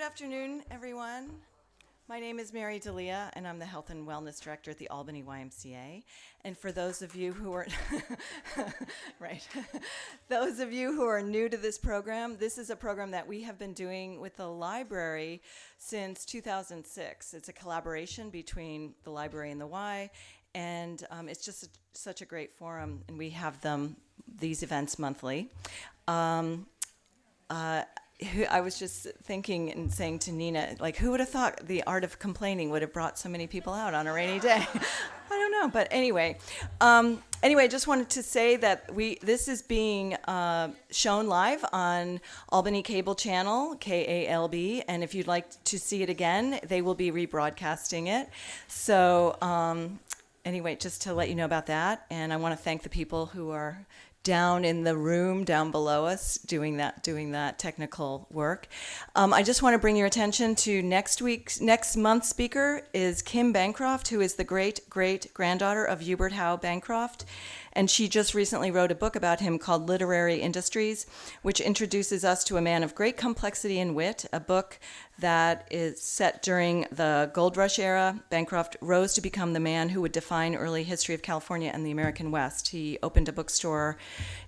afternoon, everyone. My name is Mary D'Elia, and I'm the Health and Wellness Director at the Albany YMCA. And for those of you who are right, those of you who are new to this program, this is a program that we have been doing with the library since 2006. It's a collaboration between the library and the Y, and it's just such a great forum. And we have these events monthly. I was just thinking and saying to Nina, like, who would have thought the art of complaining would have brought so many people out on a rainy day? I don't know, but anyway. Just wanted to say that this is being shown live on Albany Cable Channel, KALB, and if you'd like to see it again, they will be rebroadcasting it. So just to let you know about that, and I want to thank the people who are down in the room down below us doing that technical work. I just want to bring your attention to next month's speaker is Kim Bancroft, who is the great-great-granddaughter of Hubert Howe Bancroft. And she just recently wrote a book about him called Literary Industries, which introduces us to a man of great complexity and wit, a book that is set during the Gold Rush era. Bancroft rose to become the man who would define early history of California and the American West. He opened a bookstore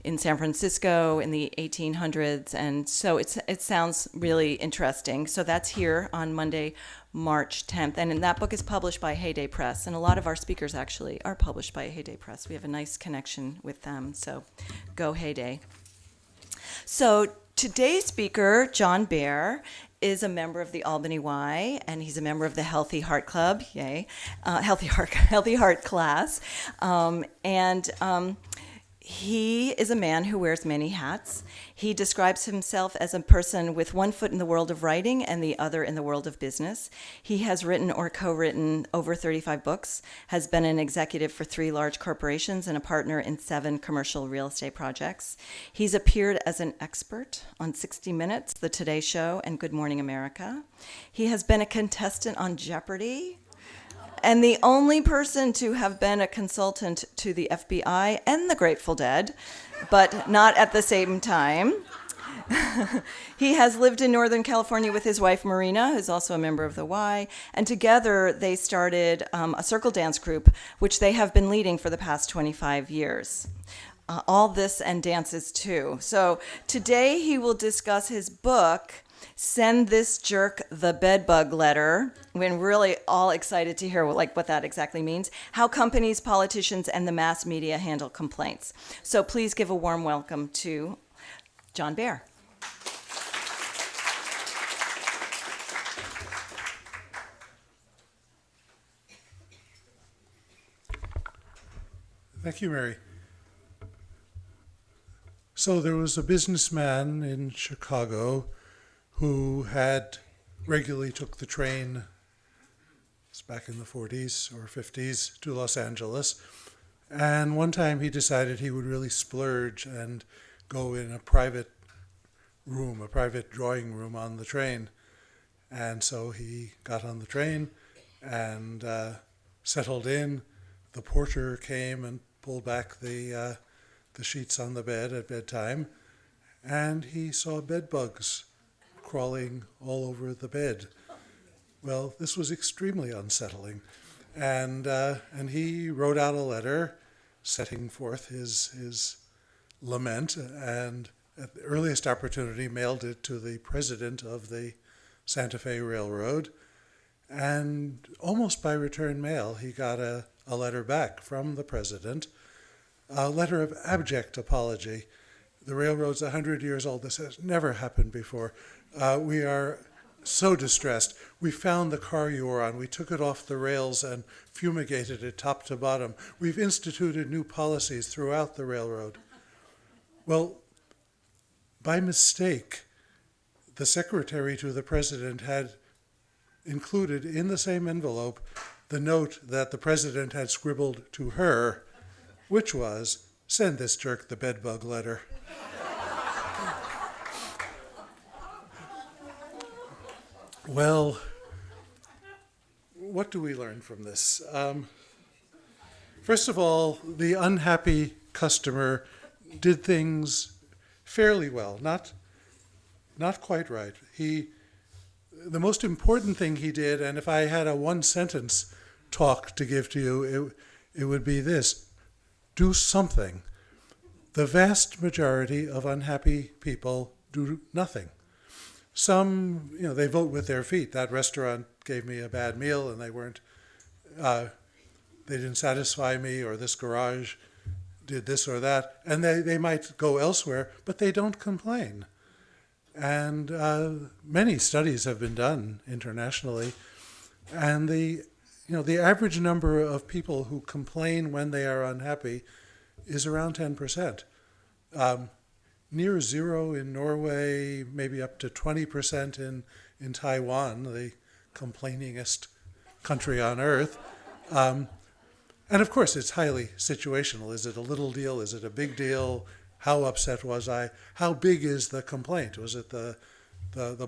in San Francisco in the 1800s, and so it sounds really interesting. So that's here on Monday, March 10th, and that book is published by Heyday Press, and a lot of our speakers actually are published by Heyday Press. We have a nice connection with them, so go Heyday. So today's speaker, John Baer, is a member of the Albany Y, and he's a member of the Healthy Heart Club, yay, Healthy Heart class, he is a man who wears many hats. He describes himself as a person with one foot in the world of writing and the other in the world of business. He has written or co-written over 35 books, has been an executive for 3 large corporations and a partner in 7 commercial real estate projects. He's appeared as an expert on 60 Minutes, The Today Show, and Good Morning America. He has been a contestant on Jeopardy! And the only person to have been a consultant to the FBI and the Grateful Dead, but not at the same time. He has lived in Northern California with his wife, Marina, who's also a member of the Y, and together they started a circle dance group, which they have been leading for the past 25 years. All this and dances too. So today he will discuss his book, Send This Jerk the Bedbug Letter. We're really all excited to hear what that exactly means. How companies, politicians, and the mass media handle complaints. So please give a warm welcome to John Baer. Thank you, Mary. So there was a businessman in Chicago who had regularly took the train, it's back in the 40s or 50s, to Los Angeles. And one time he decided he would really splurge and go in a private room, a private drawing room on the train. And so he got on the train and settled in. The porter came and pulled back the sheets on the bed at bedtime, and he saw bed bugs crawling all over the bed. Well, this was extremely unsettling, and he wrote out a letter setting forth his lament, and at the earliest opportunity mailed it to the president of the Santa Fe Railroad, and almost by return mail he got a letter back from the president, a letter of abject apology. The railroad's 100 years old. This has never happened before. We are so distressed. We found the car you were on. We took it off the rails and fumigated it top to bottom. We've instituted new policies throughout the railroad. Well, by mistake, the secretary to the president had included in the same envelope the note that the president had scribbled to her, which was, "Send this jerk the bedbug letter." Well, what do we learn from this? First of all, the unhappy customer did things fairly well, not quite right. the most important thing he did, and if I had a one-sentence talk to give to you, it would be this: do something. The vast majority of unhappy people do nothing. Some, they vote with their feet. That restaurant gave me a bad meal, and they didn't satisfy me, or this garage did this or that, and they might go elsewhere, but they don't complain. And many studies have been done internationally, and the average number of people who complain when they are unhappy is around 10%. Near zero in Norway, maybe up to 20% in Taiwan, the complainingest country on earth. And of course, it's highly situational. Is it a little deal? Is it a big deal? How upset was I? How big is the complaint? Was it the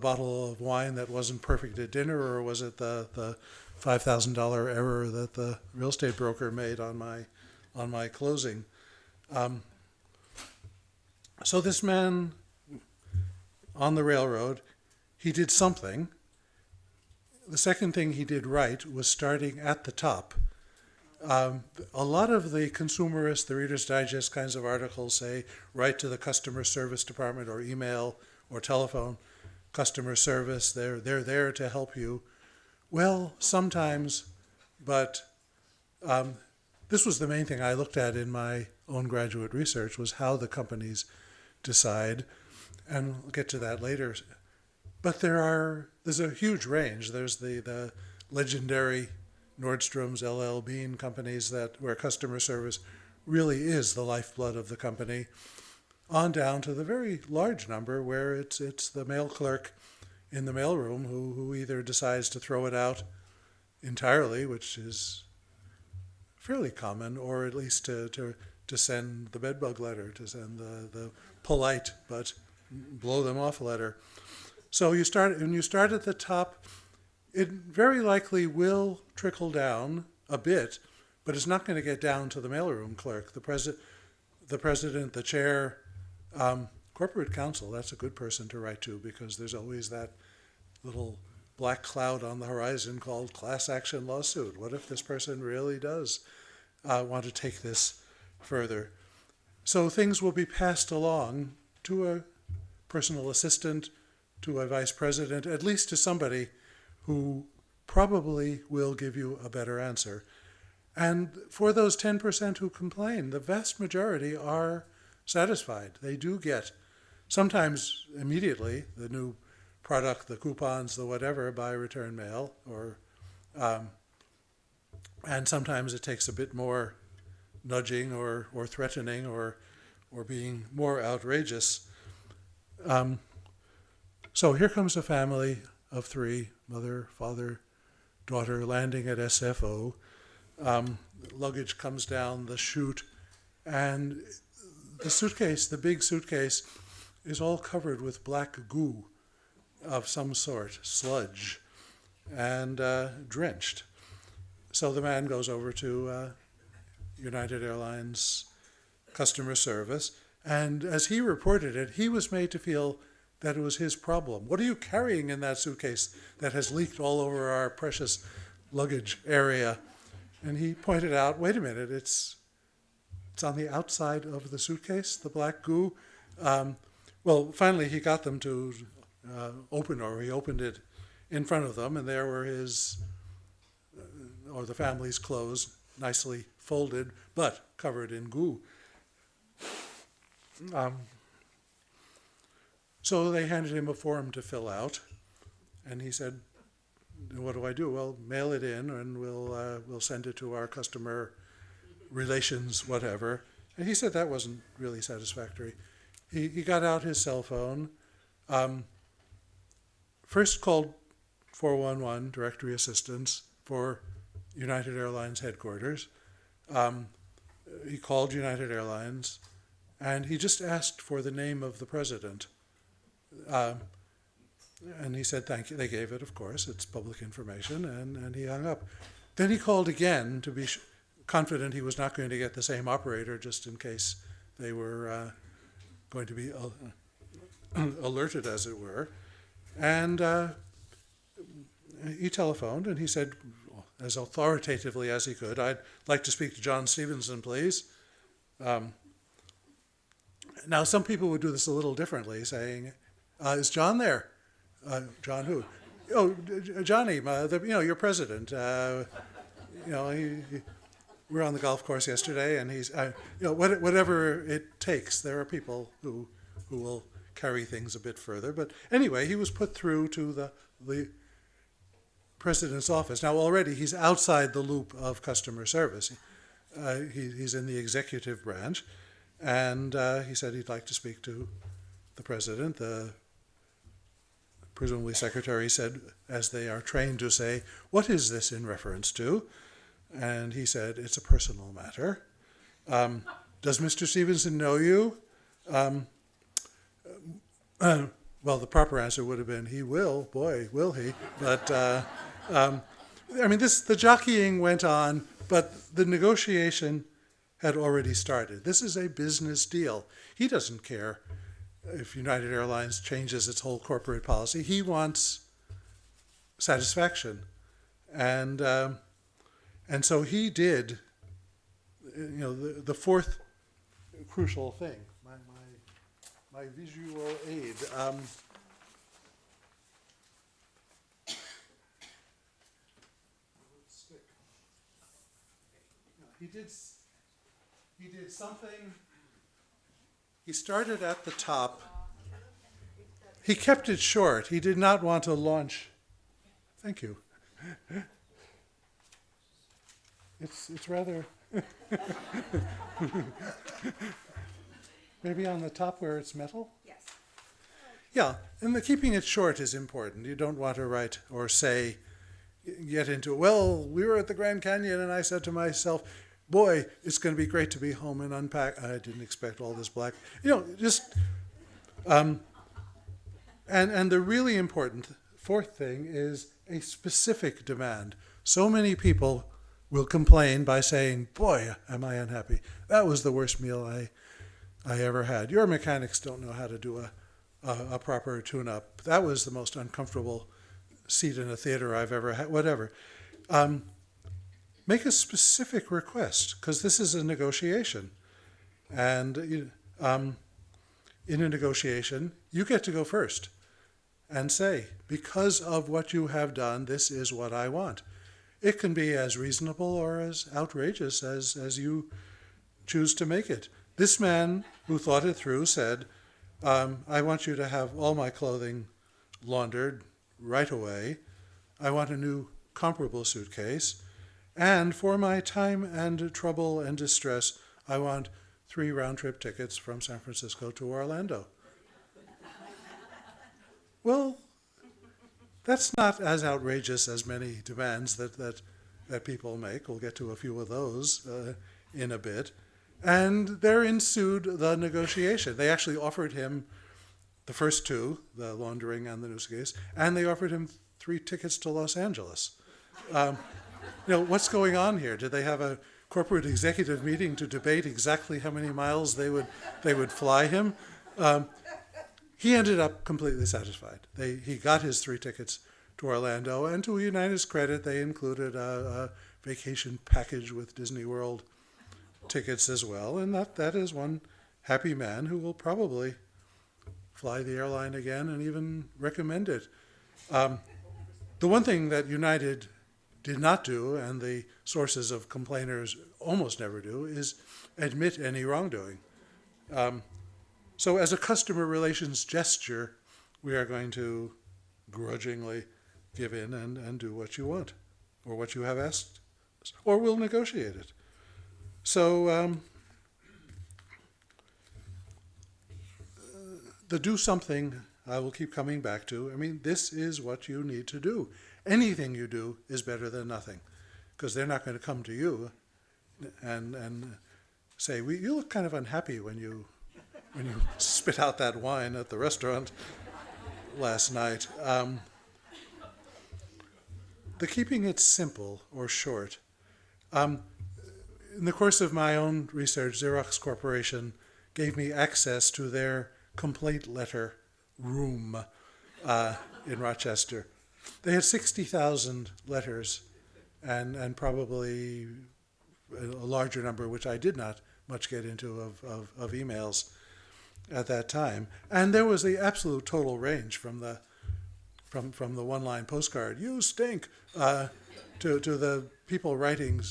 bottle of wine that wasn't perfect at dinner, or was it the $5,000 error that the real estate broker made on my closing? So this man on the railroad, he did something. The second thing he did right was starting at the top. A lot of the consumerist, the Reader's Digest kinds of articles say, write to the customer service department, or email or telephone customer service. They're there to help you. Well, sometimes, but this was the main thing I looked at in my own graduate research, was how the companies decide, and we'll get to that later. But there's a huge range. There's the legendary Nordstrom's, LL Bean companies where customer service really is the lifeblood of the company, on down to the very large number where it's the mail clerk in the mailroom who either decides to throw it out entirely, which is fairly common, or at least to send the BEDBUG letter, to send the polite but blow them off letter. So when you start at the top, it very likely will trickle down a bit, but it's not going to get down to the mailroom clerk. The president, the chair, corporate counsel, that's a good person to write to, because there's always that little black cloud on the horizon called class action lawsuit. What if this person really does want to take this further? So things will be passed along to a personal assistant, to a vice president, at least to somebody who probably will give you a better answer. And for those 10% who complain, the vast majority are satisfied. They do get, sometimes immediately, the new product, the coupons, the whatever, by return mail, and sometimes it takes a bit more nudging or threatening or being more outrageous. So here comes a family of three, mother, father, daughter, landing at SFO. Luggage comes down the chute, and the suitcase, the big suitcase, is all covered with black goo of some sort, sludge, and drenched. So the man goes over to United Airlines customer service, and as he reported it, he was made to feel that it was his problem. What are you carrying in that suitcase that has leaked all over our precious luggage area? And he pointed out, wait a minute, it's on the outside of the suitcase, the black goo. Well, finally he got them to he opened it in front of them, and there were the family's clothes, nicely folded, but covered in goo. So they handed him a form to fill out, and he said, what do I do? Well, mail it in, and we'll send it to our customer relations, whatever. And he said that wasn't really satisfactory. He got out his cell phone, first called 411, directory assistance, for United Airlines headquarters. He called United Airlines, and he just asked for the name of the president. And he said, thank you. They gave it, of course. It's public information, and he hung up. Then he called again to be confident he was not going to get the same operator, just in case they were going to be alerted, as it were. And he telephoned and he said, as authoritatively as he could, "I'd like to speak to John Stevenson, please." Now, some people would do this a little differently, saying, "Is John there?" "John who?" "Oh, Johnny, your president. We were on the golf course yesterday, and he's, whatever it takes. There are people who will carry things a bit further. But anyway, he was put through to the president's office. Now, already he's outside the loop of customer service. He's in the executive branch, and he said he'd like to speak to the president. The presumably secretary said, as they are trained to say, "What is this in reference to?" And he said, "It's a personal matter." "Does Mr. Stevenson know you?" Well, the proper answer would have been, "He will. Boy, will he." But, the jockeying went on, but the negotiation had already started. This is a business deal. He doesn't care if United Airlines changes its whole corporate policy. He wants satisfaction. And so he did, the fourth crucial thing, my visual aid. He did something. He started at the top. He kept it short. He did not want to launch. Thank you. It's rather maybe on the top where it's metal? Yes. Yeah, and keeping it short is important. You don't want to write or say, get into, "Well, we were at the Grand Canyon and I said to myself, boy, it's going to be great to be home and unpack. I didn't expect all this black." And the really important fourth thing is a specific demand. So many people will complain by saying, "Boy, am I unhappy. That was the worst meal I ever had. Your mechanics don't know how to do a proper tune-up. That was the most uncomfortable seat in a theater I've ever had," whatever. Make a specific request, because this is a negotiation. And in a negotiation, you get to go first and say, "Because of what you have done, this is what I want." It can be as reasonable or as outrageous as you choose to make it. This man who thought it through said, "I want you to have all my clothing laundered right away. I want a new comparable suitcase. And for my time and trouble and distress, I want 3 round-trip tickets from San Francisco to Orlando." Well, that's not as outrageous as many demands that people make. We'll get to a few of those in a bit. And there ensued the negotiation. They actually offered him the first 2, the laundering and the new suitcase, and they offered him 3 tickets to Los Angeles. What's going on here? Did they have a corporate executive meeting to debate exactly how many miles they would fly him? He ended up completely satisfied. He got his 3 tickets to Orlando, and to United's credit, they included a vacation package with Disney World tickets as well, and that is one happy man who will probably fly the airline again and even recommend it. The one thing that United did not do, and the sources of complainers almost never do, is admit any wrongdoing. So as a customer relations gesture, we are going to grudgingly give in and do what you want, or what you have asked, or we'll negotiate it. So the do something I will keep coming back to. This is what you need to do. Anything you do is better than nothing, because they're not going to come to you and say, "You look kind of unhappy when you spit out that wine at the restaurant last night." The keeping it simple or short. In the course of my own research, Xerox Corporation gave me access to their complaint letter room in Rochester. They had 60,000 letters and probably a larger number, which I did not much get into, of emails at that time. And there was the absolute total range from the one-line postcard, "You stink," to the people writing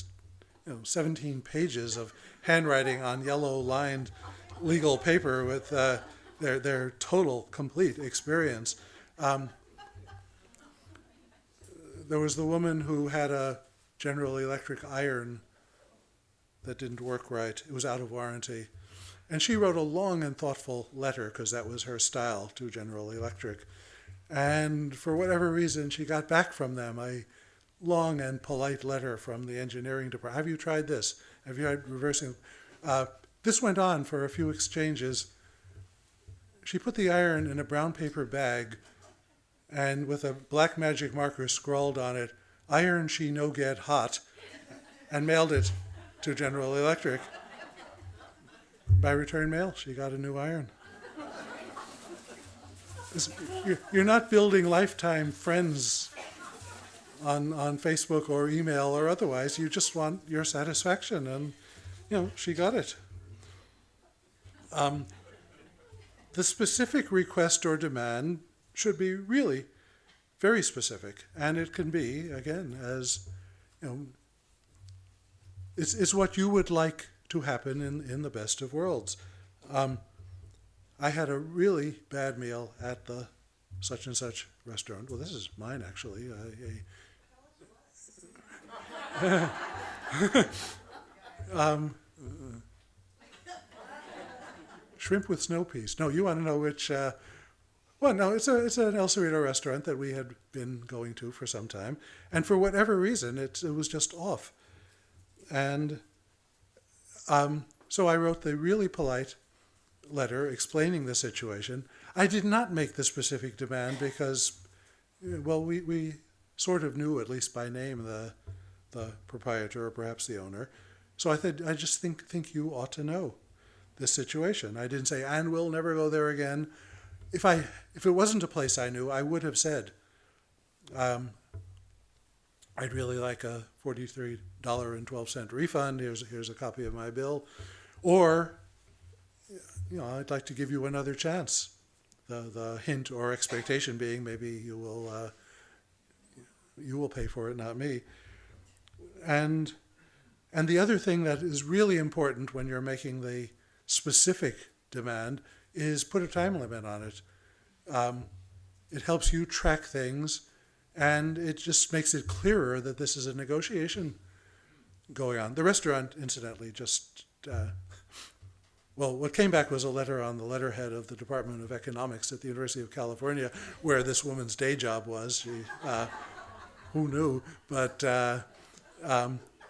17 pages of handwriting on yellow-lined legal paper with their total, complete experience. There was the woman who had a General Electric iron that didn't work right. It was out of warranty. And she wrote a long and thoughtful letter, because that was her style, to General Electric. And for whatever reason, she got back from them a long and polite letter from the engineering department. "Have you tried this? Have you tried reversing?" This went on for a few exchanges. She put the iron in a brown paper bag and with a black magic marker scrawled on it, "Iron she no get hot," and mailed it to General Electric. By return mail, she got a new iron. You're not building lifetime friends on Facebook or email or otherwise. You just want your satisfaction, and she got it. The specific request or demand should be really very specific, and it can be, again, as it's what you would like to happen in the best of worlds. I had a really bad meal at the such and such restaurant. Well, this is mine, actually. Shrimp with snow peas. No, you want to know which? Well, no, it's an El Cerrito restaurant that we had been going to for some time, and for whatever reason, it was just off. And so I wrote the really polite letter explaining the situation. I did not make the specific demand because, well, we sort of knew, at least by name, the proprietor or perhaps the owner. So I just think you ought to know this situation. I didn't say, "And we'll never go there again." If it wasn't a place I knew, I would have said, "I'd really like a $43.12 refund. Here's a copy of my bill," or "I'd like to give you another chance." The hint or expectation being maybe you will pay for it, not me. And the other thing that is really important when you're making the specific demand is put a time limit on it. It helps you track things, and it just makes it clearer that this is a negotiation going on. The restaurant, incidentally, just, what came back was a letter on the letterhead of the Department of Economics at the University of California, where this woman's day job was. Who knew? But,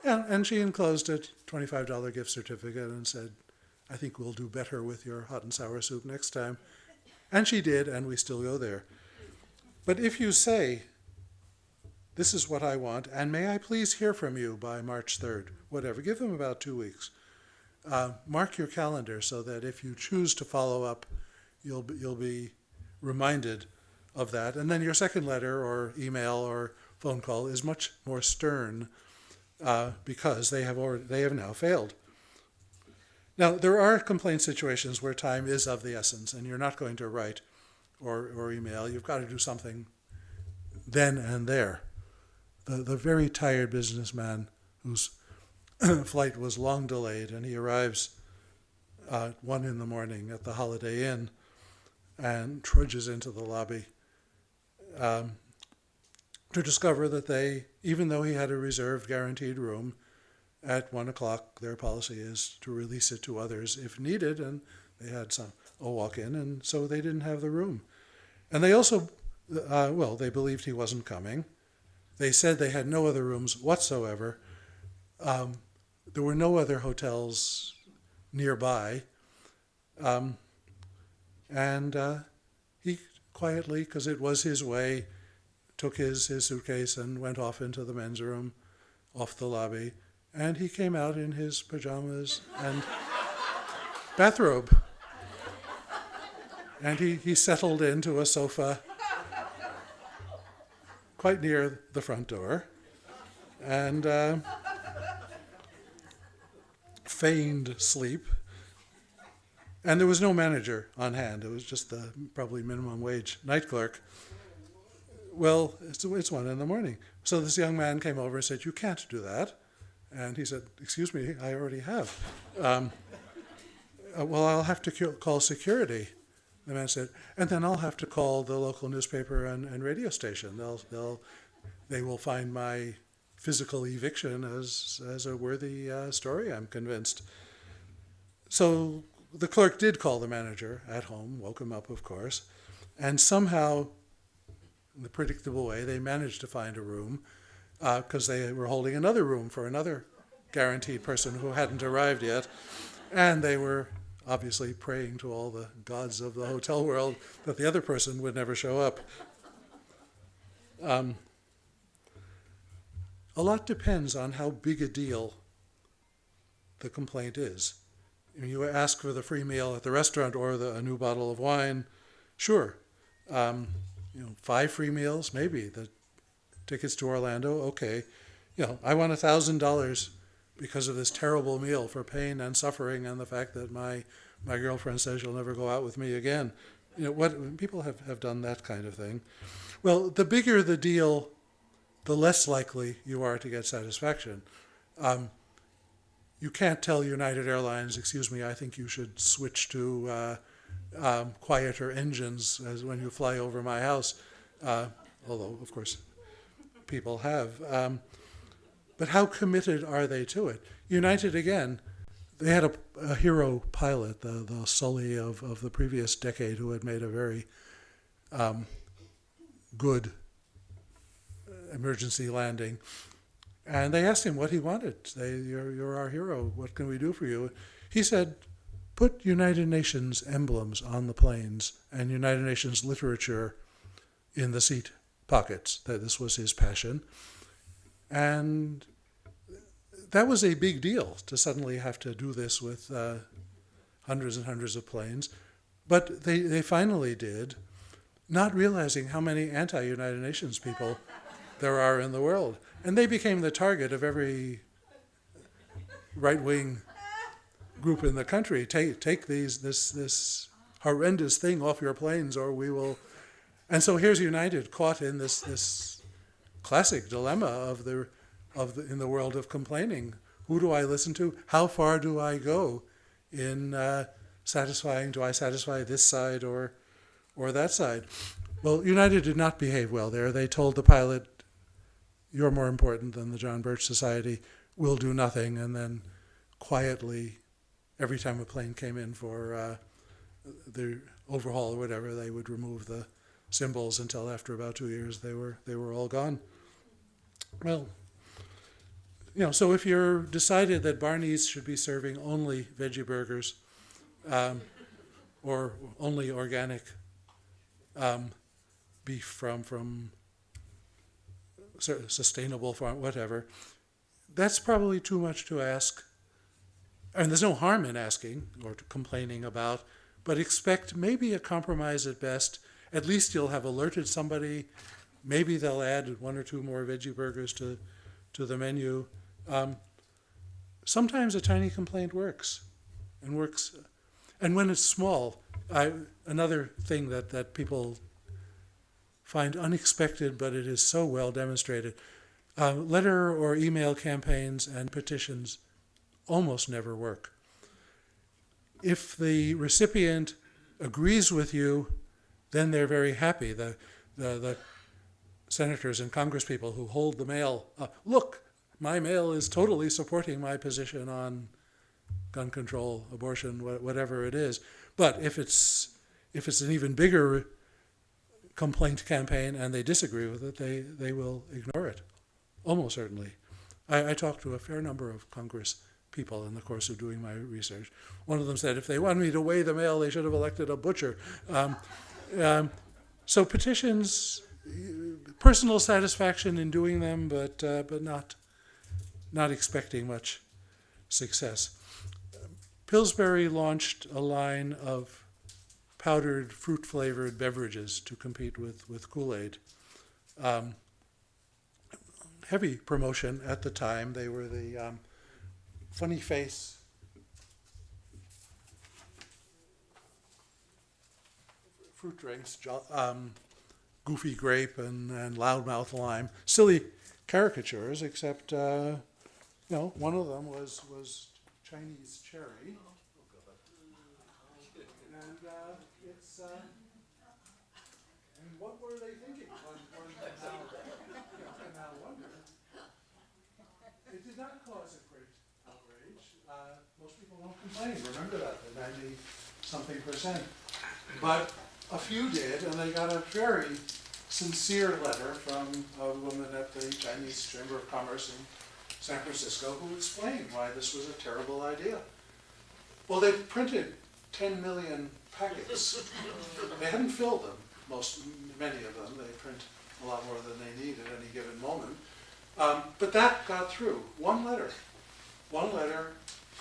and she enclosed a $25 gift certificate and said, "I think we'll do better with your hot and sour soup next time." And she did, and we still go there. But if you say, "This is what I want, and may I please hear from you by March 3rd, whatever," give them about 2 weeks. Mark your calendar so that if you choose to follow up, you'll be reminded of that. And then your second letter or email or phone call is much more stern because they have now failed. Now, there are complaint situations where time is of the essence, and you're not going to write or email. You've got to do something then and there. The very tired businessman whose flight was long delayed, and he arrives at 1 a.m. at the Holiday Inn and trudges into the lobby to discover that even though he had a reserved guaranteed room, at 1 o'clock, their policy is to release it to others if needed, and they had a walk-in, and so they didn't have the room. And they also, they believed he wasn't coming. They said they had no other rooms whatsoever. There were no other hotels nearby. And he quietly, because it was his way, took his suitcase and went off into the men's room off the lobby. And he came out in his pajamas and bathrobe. And he settled into a sofa quite near the front door, and feigned sleep. And there was no manager on hand. It was just the probably minimum wage night clerk. Well, it's 1 a.m. So this young man came over and said, "You can't do that." And he said, "Excuse me, I already have." Well, I'll have to call security. The man said, "And then I'll have to call the local newspaper and radio station. They will find my physical eviction as a worthy story, I'm convinced." So the clerk did call the manager at home, woke him up, of course, and somehow, in the predictable way, they managed to find a room because they were holding another room for another guaranteed person who hadn't arrived yet, and they were obviously praying to all the gods of the hotel world that the other person would never show up. A lot depends on how big a deal the complaint is. You ask for the free meal at the restaurant or a new bottle of wine, sure. 5 free meals, maybe. The tickets to Orlando, okay. I want $1,000 because of this terrible meal for pain and suffering and the fact that my girlfriend says she'll never go out with me again. What people have done that kind of thing. Well, the bigger the deal, the less likely you are to get satisfaction. You can't tell United Airlines, "Excuse me, I think you should switch to quieter engines as when you fly over my house," although, of course, people have. But how committed are they to it? United, again, they had a hero pilot, the Sully of the previous decade, who had made a very good emergency landing. And they asked him what he wanted. You're our hero. What can we do for you? He said, "Put United Nations emblems on the planes and United Nations literature in the seat pockets." That this was his passion. And that was a big deal to suddenly have to do this with hundreds and hundreds of planes. But they finally did, not realizing how many anti-United Nations people there are in the world. And they became the target of every right-wing group in the country. Take this horrendous thing off your planes, or we will. And so here's United caught in this classic dilemma in the world of complaining. Who do I listen to? How far do I go in satisfying? Do I satisfy this side or that side? Well, United did not behave well there. They told the pilot, "You're more important than the John Birch Society. We'll do nothing." And then quietly, every time a plane came in for the overhaul or whatever, they would remove the symbols until after about 2 years they were all gone. Well, so if you're decided that Barney's should be serving only veggie burgers or only organic beef from sustainable farm, whatever, that's probably too much to ask. And there's no harm in asking or complaining about, but expect maybe a compromise at best. At least you'll have alerted somebody. Maybe they'll add 1 or 2 more veggie burgers to the menu. Sometimes a tiny complaint works. And when it's small, another thing that people find unexpected, but it is so well demonstrated, letter or email campaigns and petitions almost never work. If the recipient agrees with you, then they're very happy. The senators and congresspeople who hold the mail, look, my mail is totally supporting my position on gun control, abortion, whatever it is. But if it's an even bigger complaint campaign and they disagree with it, they will ignore it, almost certainly. I talked to a fair number of Congress people in the course of doing my research. One of them said if they wanted me to weigh the mail, they should have elected a butcher. So petitions, personal satisfaction in doing them, but not expecting much success. Pillsbury launched a line of powdered fruit-flavored beverages to compete with Kool-Aid. heavy promotion at the time. They were the funny face fruit drinks, goofy grape and loudmouth lime. Silly caricatures, except one of them was Chinese cherry, and it's. And what were they thinking? One can now wonder. It did not cause a great outrage. Most people don't complain. Remember that, the 90-something%. But a few did, and they got a very sincere letter from a woman at the Chinese Chamber of Commerce in San Francisco who explained why this was a terrible idea. Well, they printed 10 million packets. They hadn't filled them. Many of them, they print a lot more than they need at any given moment. But that got through. One letter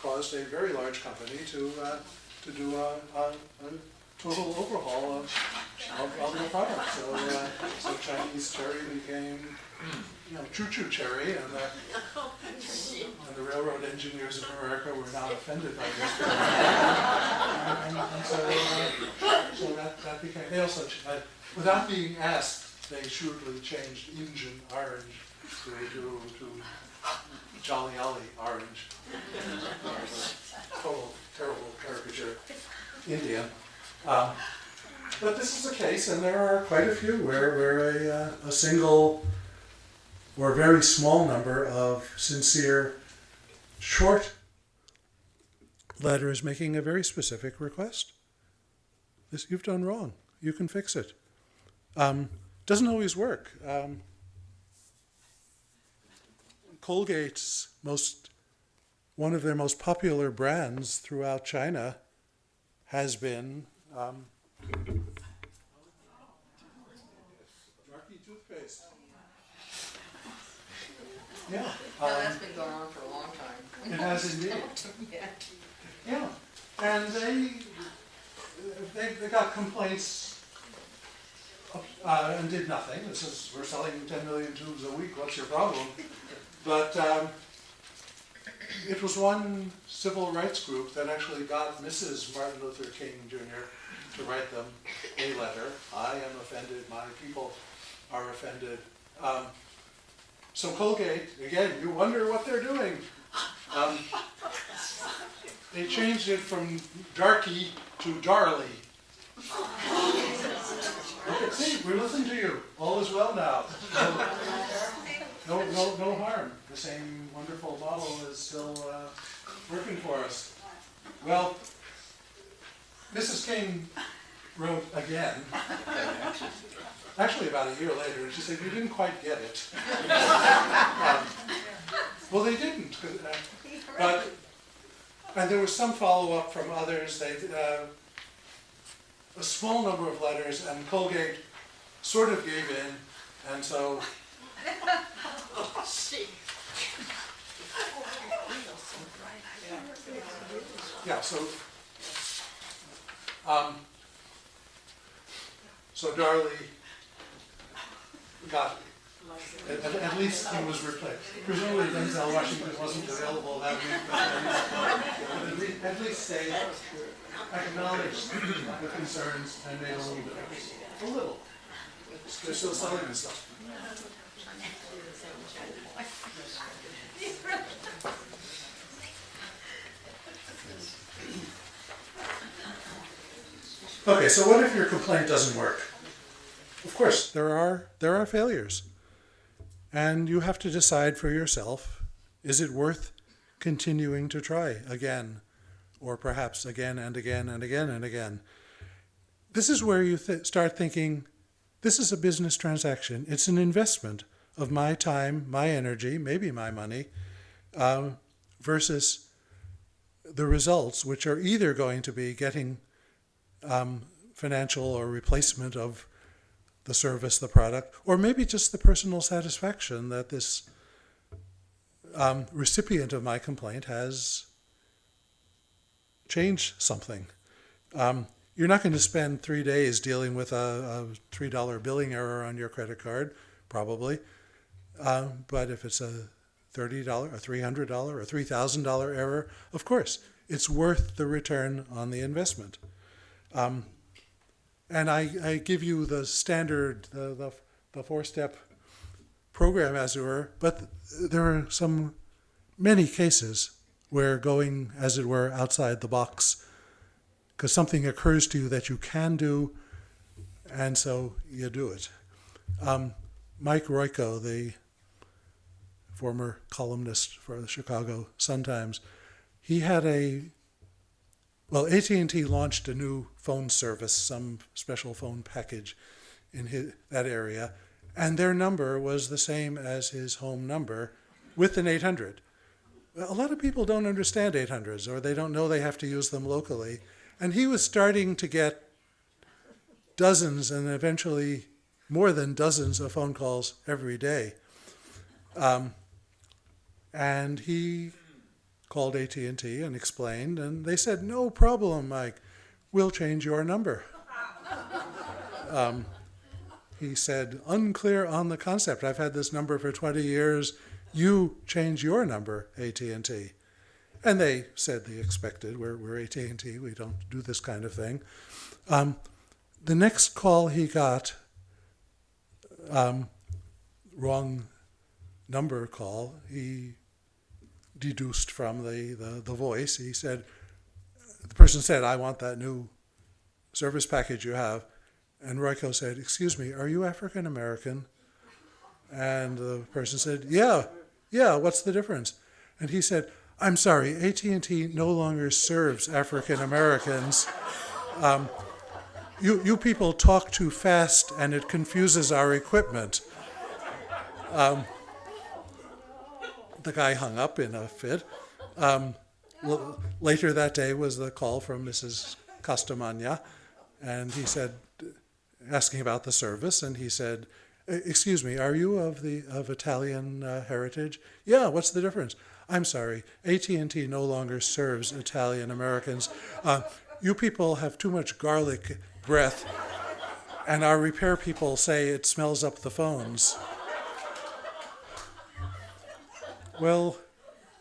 caused a very large company to do a total overhaul of their product. So Chinese cherry became, choo-choo cherry, and the railroad engineers of America were not offended by this. So that became, they also, without being asked, they shrewdly changed Indian orange to Jolly Ollie orange. Total terrible caricature Indian. But this is a case, and there are quite a few where a single or very small number of sincere, short letters making a very specific request. This, you've done wrong. You can fix it. Doesn't always work. Colgate's one of their most popular brands throughout China has been Darky toothpaste. Yeah. That's been going on for a long time. It has indeed. Yeah. Yeah. And they got complaints and did nothing. This is, we're selling 10 million tubes a week, what's your problem? But it was one civil rights group that actually got Mrs. Martin Luther King Jr. to write them a letter. I am offended, my people are offended. So Colgate, again, you wonder what they're doing. They changed it from Darky to Darly. Okay, see, we're listening to you. All is well now. No harm. The same wonderful model is still working for us. Well, Mrs. King wrote again, actually about a year later, and she said, you didn't quite get it. Well, they didn't. And there was some follow-up from others. They a small number of letters, and Colgate sort of gave in, and so yeah, so Darley got at least he was replaced. Presumably Denzel Washington wasn't available that week, but at least they acknowledged the concerns and made a little bit. A little. They're still selling this stuff. Okay, so what if your complaint doesn't work? Of course, there are failures. And you have to decide for yourself, is it worth continuing to try again? Or perhaps again and again and again and again. This is where you start thinking, this is a business transaction. It's an investment of my time, my energy, maybe my money, versus the results, which are either going to be getting financial or replacement of the service, the product, or maybe just the personal satisfaction that this recipient of my complaint has changed something. You're not going to spend 3 days dealing with a $3 billing error on your credit card, probably. But if it's a $30, a $300, or $3,000 error, of course, it's worth the return on the investment. And I give you the standard, the four-step program, as it were, but there are many cases where going, as it were, outside the box, because something occurs to you that you can do, and so you do it. Mike Royko, the former columnist for the Chicago Sun-Times, he had AT&T launched a new phone service, some special phone package in that area, and their number was the same as his home number with an 800. A lot of people don't understand 800s, or they don't know they have to use them locally. And he was starting to get dozens and eventually more than dozens of phone calls every day. And he called AT&T and explained, and they said, "No problem, Mike, we'll change your number." He said, "Unclear on the concept. I've had this number for 20 years. You change your number, AT&T." And they said the expected. We're AT&T. We don't do this kind of thing. The next call he got, wrong number call, he deduced from the voice. He said, the person said, "I want that new service package you have." And Royko said, "Excuse me, are you African American?" And the person said, yeah, what's the difference?" And he said, "I'm sorry, AT&T no longer serves African Americans. You people talk too fast and it confuses our equipment." The guy hung up in a fit. Later that day was the call from Mrs. Costamagna, and he said, asking about the service, and he said, "Excuse me, are you of Italian heritage?" "Yeah, what's the difference?" "I'm sorry, AT&T no longer serves Italian Americans. You people have too much garlic breath, and our repair people say it smells up the phones." Well,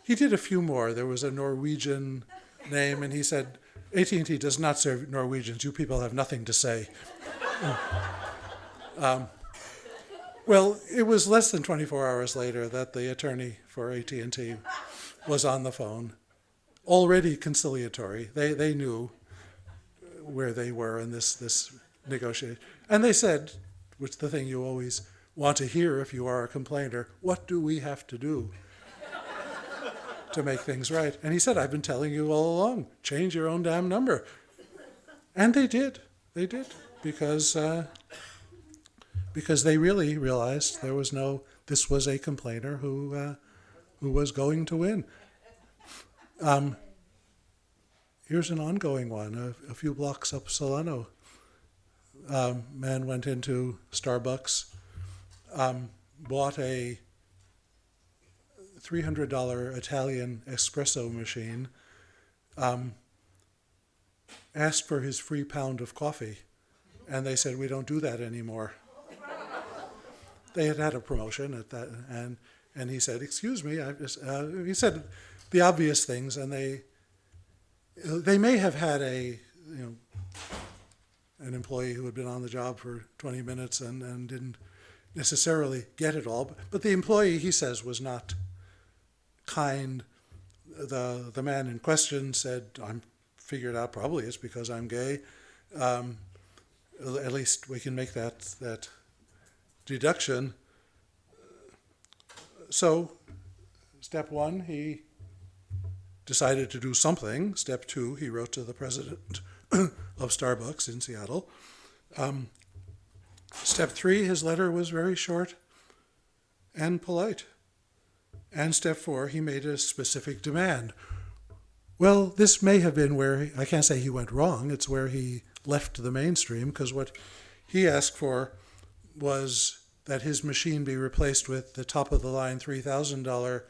he did a few more. There was a Norwegian name, and he said, "AT&T does not serve Norwegians. You people have nothing to say." Well, it was less than 24 hours later that the attorney for AT&T was on the phone, already conciliatory. They knew where they were in this negotiation. And they said, which is the thing you always want to hear if you are a complainer, "What do we have to do to make things right?" And he said, "I've been telling you all along, change your own damn number." And they did. They did. Because they really realized this was a complainer who was going to win. Here's an ongoing one, a few blocks up Solano. Man went into Starbucks, bought a $300 Italian espresso machine, asked for his free pound of coffee, and they said, "We don't do that anymore." They had a promotion at that, and he said, "Excuse me," he said the obvious things, and they may have had an employee who had been on the job for 20 minutes and didn't necessarily get it all, but the employee, he says, was not kind. The man in question said, "I'm figured out probably it's because I'm gay. At least we can make that deduction." So, step one, he decided to do something. Step two, he wrote to the president of Starbucks in Seattle. Step three, his letter was very short and polite. And step four, he made a specific demand. Well, this may have been where, I can't say he went wrong, it's where he left the mainstream, because what he asked for was that his machine be replaced with the top-of-the-line $3,000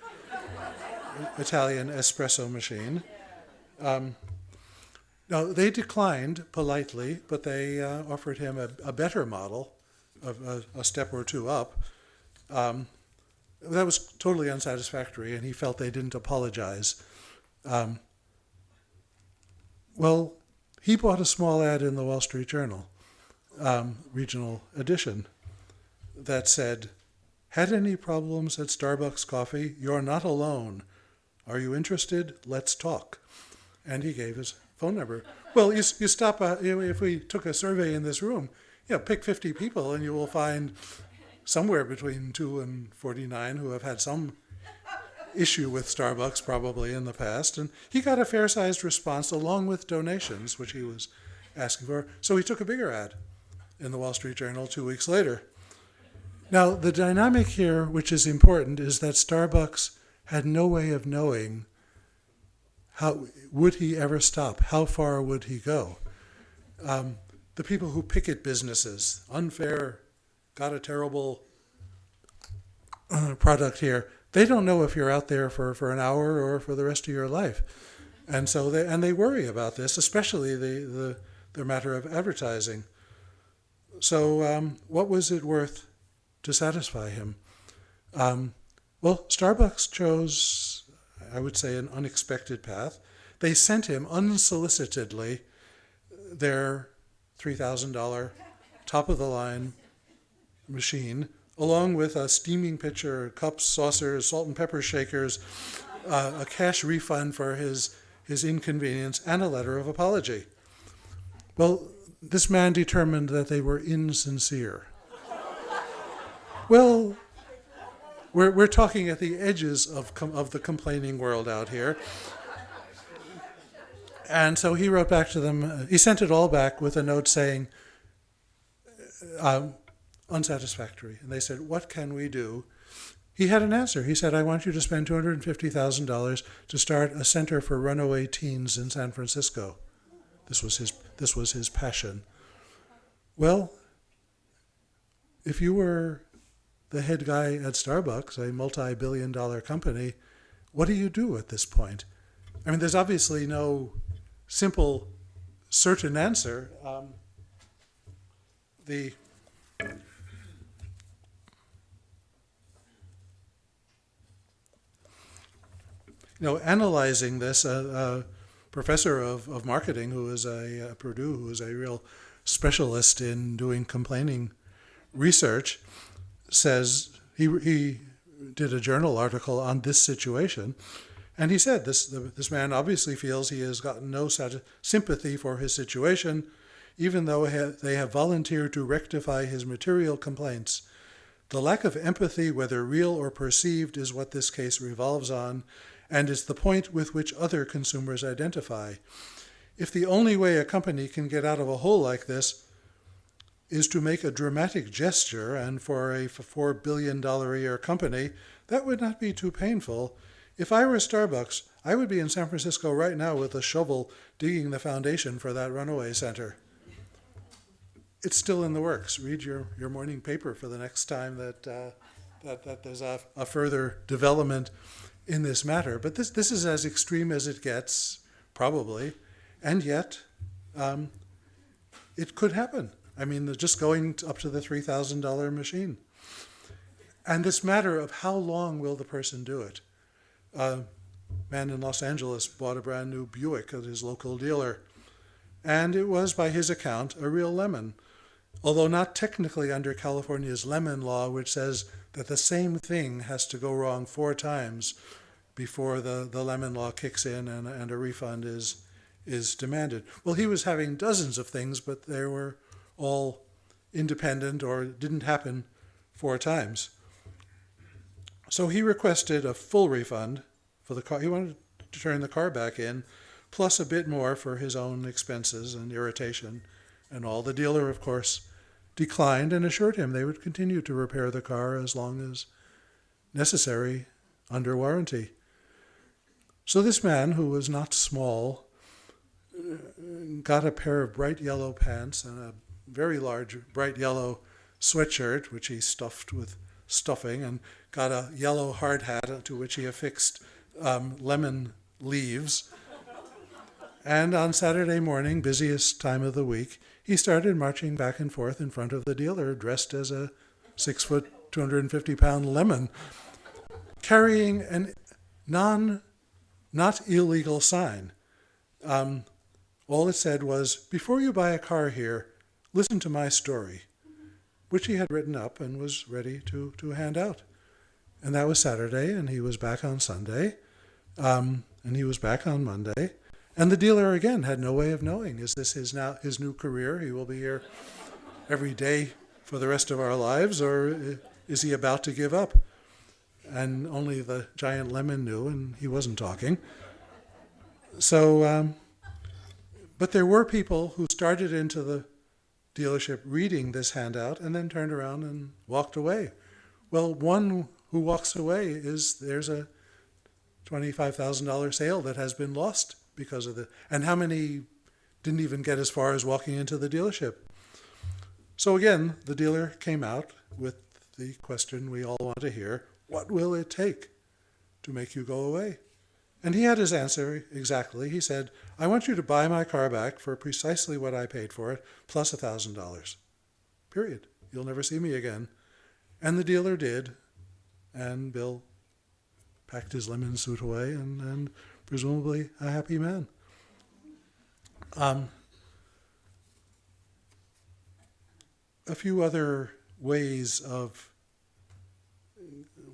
Italian espresso machine. Now, they declined politely, but they offered him a better model, of a step or two up. That was totally unsatisfactory, and he felt they didn't apologize. Well, he bought a small ad in the Wall Street Journal, regional edition, that said, "Had any problems at Starbucks coffee? You're not alone. Are you interested? Let's talk." And he gave his phone number. Well, you stop, if we took a survey in this room, pick 50 people and you will find somewhere between 2 and 49 who have had some issue with Starbucks probably in the past. And he got a fair-sized response along with donations, which he was asking for. So he took a bigger ad in the Wall Street Journal 2 weeks later. Now, the dynamic here, which is important, is that Starbucks had no way of knowing how would he ever stop, how far would he go. The people who picket businesses, unfair, got a terrible product here, they don't know if you're out there for an hour or for the rest of your life. And so they worry about this, especially the matter of advertising. So what was it worth to satisfy him? Well, Starbucks chose, I would say, an unexpected path. They sent him unsolicitedly their $3,000 top-of-the-line machine, along with a steaming pitcher, cups, saucers, salt and pepper shakers, a cash refund for his inconvenience, and a letter of apology. Well, this man determined that they were insincere. Well, we're talking at the edges of the complaining world out here. And so he wrote back to them. He sent it all back with a note saying, unsatisfactory. And they said, "What can we do?" He had an answer. He said, "I want you to spend $250,000 to start a center for runaway teens in San Francisco." This was his passion. Well, if you were the head guy at Starbucks, a multi-billion-dollar company, what do you do at this point? I mean, there's obviously no simple, certain answer. Analyzing this, a professor of marketing who is at Purdue, who is a real specialist in doing complaining research, says he did a journal article on this situation, and he said this man obviously feels he has gotten no sympathy for his situation, even though they have volunteered to rectify his material complaints. The lack of empathy, whether real or perceived, is what this case revolves on, and is the point with which other consumers identify. If the only way a company can get out of a hole like this is to make a dramatic gesture, and for a $4 billion a year company, that would not be too painful. If I were Starbucks, I would be in San Francisco right now with a shovel digging the foundation for that runaway center. It's still in the works. Read your morning paper for the next time that there's a further development in this matter. But this is as extreme as it gets, probably, and yet it could happen. I mean, just going up to the $3,000 machine. And this matter of how long will the person do it. A man in Los Angeles bought a brand new Buick at his local dealer, and it was, by his account, a real lemon, although not technically under California's lemon law, which says that the same thing has to go wrong 4 times before the lemon law kicks in and a refund is demanded. Well, he was having dozens of things, but they were all independent or didn't happen 4 times. So he requested a full refund for the car. He wanted to turn the car back in, plus a bit more for his own expenses and irritation and all. The dealer, of course, declined and assured him they would continue to repair the car as long as necessary under warranty. So this man, who was not small, got a pair of bright yellow pants and a very large bright yellow sweatshirt, which he stuffed with stuffing, and got a yellow hard hat to which he affixed lemon leaves. And on Saturday morning, busiest time of the week, he started marching back and forth in front of the dealer, dressed as a 6-foot, 250-pound lemon. carrying an not illegal sign. All it said was, "Before you buy a car here, listen to my story," which he had written up and was ready to hand out. And that was Saturday, and he was back on Sunday, and he was back on Monday. And the dealer, again, had no way of knowing, is this his new career? He will be here every day for the rest of our lives, or is he about to give up? And only the giant lemon knew, and he wasn't talking. So, but there were people who started into the dealership reading this handout and then turned around and walked away. Well, one who walks away there's a $25,000 sale that has been lost because of and how many didn't even get as far as walking into the dealership? So again, the dealer came out with the question we all want to hear: what will it take to make you go away? And he had his answer exactly. He said, "I want you to buy my car back for precisely what I paid for it, plus $1,000. Period. You'll never see me again." And the dealer did, and Bill packed his lemon suit away and presumably a happy man. A few other ways of,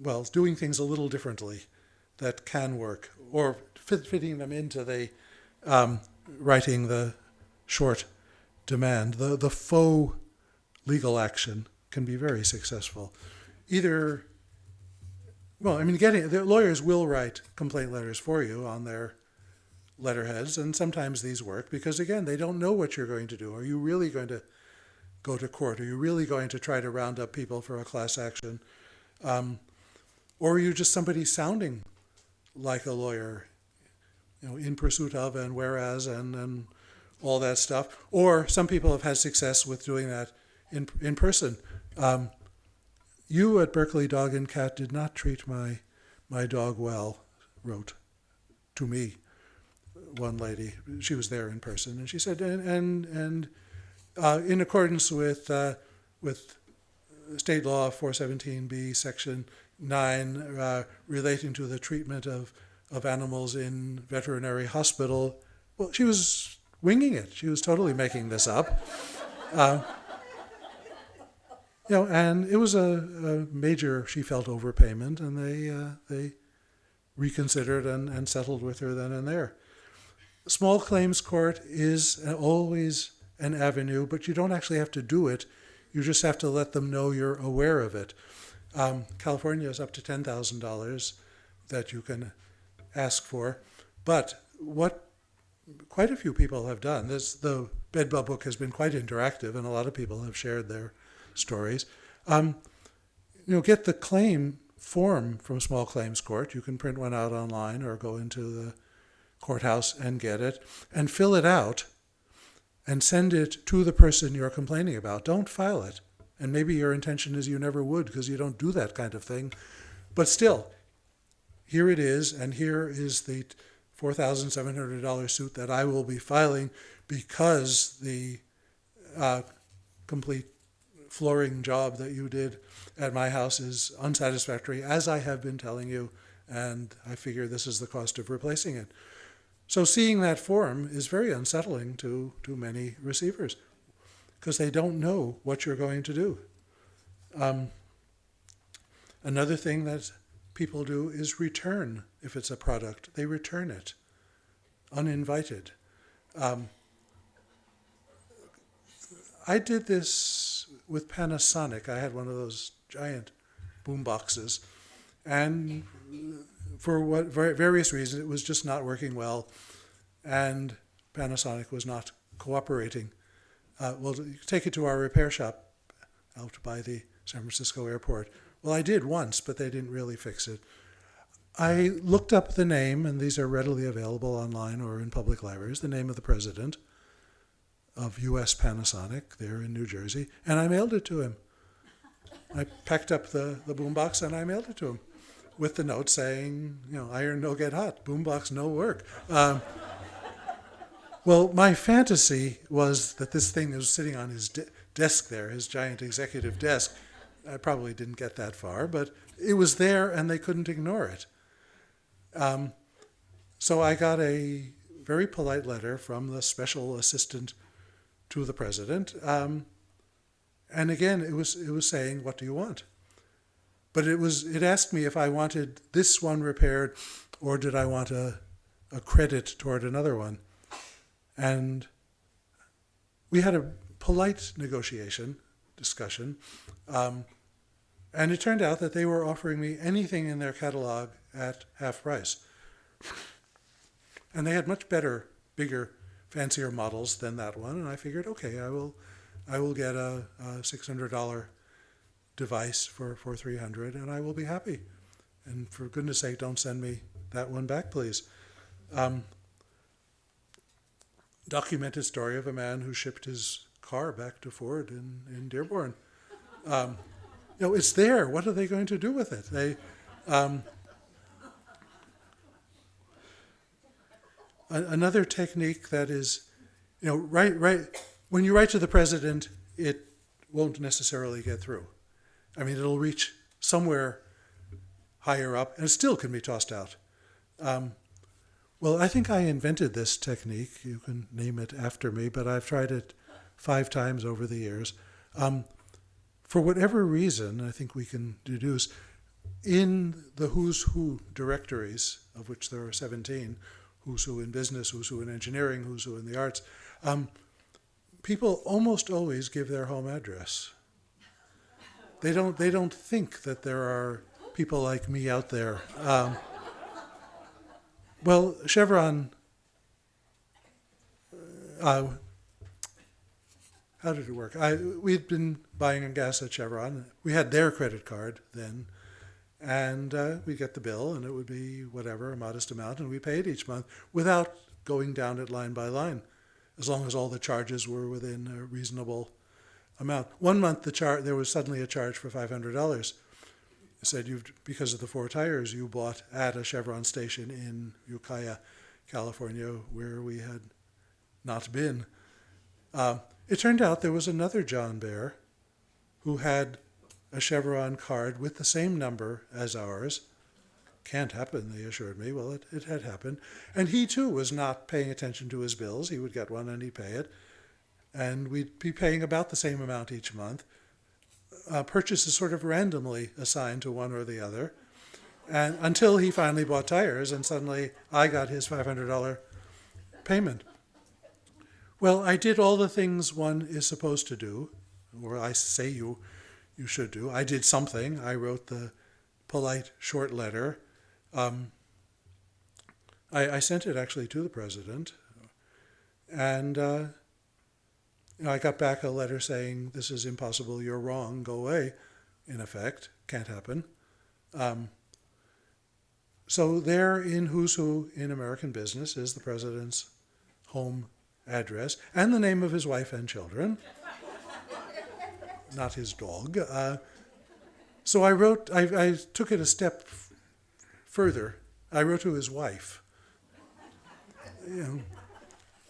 well, doing things a little differently that can work, or fitting them into the writing the short demand. The faux legal action can be very successful. Either, well, I mean, the lawyers will write complaint letters for you on their letterheads, and sometimes these work because, again, they don't know what you're going to do. Are you really going to go to court? Are you really going to try to round up people for a class action? Or are you just somebody sounding like a lawyer, in pursuit of and whereas and all that stuff? Or some people have had success with doing that in person. "You at Berkeley Dog and Cat did not treat my dog well," wrote to me one lady. She was there in person, and she said, and in accordance with State Law 417B, Section 9, relating to the treatment of animals in veterinary hospital. Well, she was winging it. She was totally making this up. And it was a major, she felt, overpayment, and they reconsidered and settled with her then and there. Small claims court is always an avenue, but you don't actually have to do it. You just have to let them know you're aware of it. California is up to $10,000 that you can ask for. But what quite a few people have done, the BEDBUG book has been quite interactive, and a lot of people have shared their stories. Get the claim form from Small Claims Court. You can print one out online or go into the courthouse and get it, and fill it out and send it to the person you're complaining about. Don't file it. And maybe your intention is you never would, because you don't do that kind of thing. But still, here it is, and here is the $4,700 suit that I will be filing because the complete flooring job that you did at my house is unsatisfactory, as I have been telling you, and I figure this is the cost of replacing it. So seeing that form is very unsettling to many receivers, because they don't know what you're going to do. Another thing that people do is return. If it's a product, they return it, uninvited. I did this with Panasonic. I had one of those giant boom boxes, and for various reasons, it was just not working well, and Panasonic was not cooperating. Well, take it to our repair shop out by the San Francisco airport. Well, I did once, but they didn't really fix it. I looked up the name, and these are readily available online or in public libraries, the name of the president of U.S. Panasonic there in New Jersey, and I mailed it to him. I packed up the boombox and I mailed it to him with the note saying, iron no get hot, boombox no work. Well, my fantasy was that this thing was sitting on his desk there, his giant executive desk, I probably didn't get that far, but it was there and they couldn't ignore it. So I got a very polite letter from the special assistant to the president. And again, it was saying, what do you want? But it asked me if I wanted this one repaired or did I want a credit toward another one. And we had a polite discussion, and it turned out that they were offering me anything in their catalog at half price. And they had much better, bigger, fancier models than that one, and I figured, okay, I will get a $600 device for $300, and I will be happy. And for goodness sake, don't send me that one back, please. Documented story of a man who shipped his car back to Ford in Dearborn. It's there. What are they going to do with it? Another technique that is, right. When you write to the president, it won't necessarily get through. I mean, it'll reach somewhere higher up, and it still can be tossed out. Well, I think I invented this technique. You can name it after me, but I've tried it 5 times over the years. For whatever reason, I think we can deduce, in the who's who directories, of which there are 17, who's who in business, who's who in engineering, who's who in the arts, people almost always give their home address. They don't think that there are people like me out there. Well, Chevron, how did it work? We'd been buying gas at Chevron. We had their credit card then, and we'd get the bill, and it would be whatever, a modest amount, and we paid each month without going down it line by line, as long as all the charges were within a reasonable amount. One month, there was suddenly a charge for $500. It said, because of the 4 tires you bought at a Chevron station in Ukiah, California, where we had not been. It turned out there was another John Bear who had a Chevron card with the same number as ours. Can't happen, they assured me. Well, it had happened. And he, too, was not paying attention to his bills. He would get one and he'd pay it. And we'd be paying about the same amount each month. Purchases sort of randomly assigned to one or the other, and until he finally bought tires, and suddenly I got his $500 payment. Well, I did all the things one is supposed to do, or I say you should do. I did something. I wrote the polite short letter. I sent it actually to the president, and I got back a letter saying, this is impossible, you're wrong, go away, in effect, can't happen. So there in Who's Who in American Business is the president's home address and the name of his wife and children, not his dog. So I took it a step further. I wrote to his wife,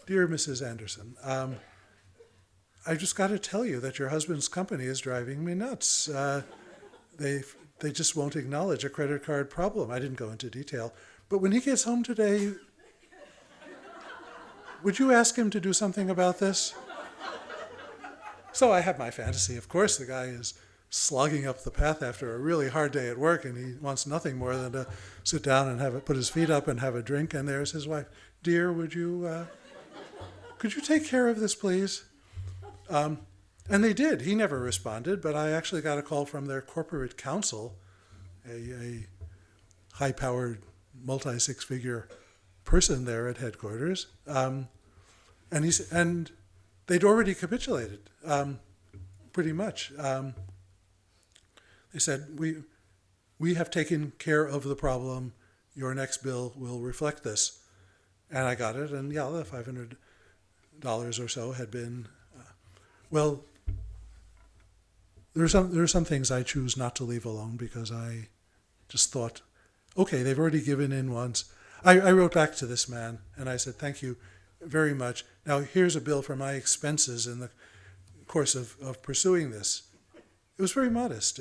Dear Mrs. Anderson, I just got to tell you that your husband's company is driving me nuts. They just won't acknowledge a credit card problem. I didn't go into detail. But when he gets home today, would you ask him to do something about this? So I have my fantasy. Of course, the guy is slogging up the path after a really hard day at work, and he wants nothing more than to sit down and put his feet up and have a drink. And there's his wife. Dear, could you take care of this, please? And they did. He never responded, but I actually got a call from their corporate counsel, a high-powered, multi-six-figure person there at headquarters, and they'd already capitulated, pretty much. They said, we have taken care of the problem. Your next bill will reflect this. And I got it, and the $500 or so had been. Well, there are some things I choose not to leave alone because I just thought, okay, they've already given in once. I wrote back to this man and I said, thank you very much. Now here's a bill for my expenses in the course of pursuing this. it was very modest,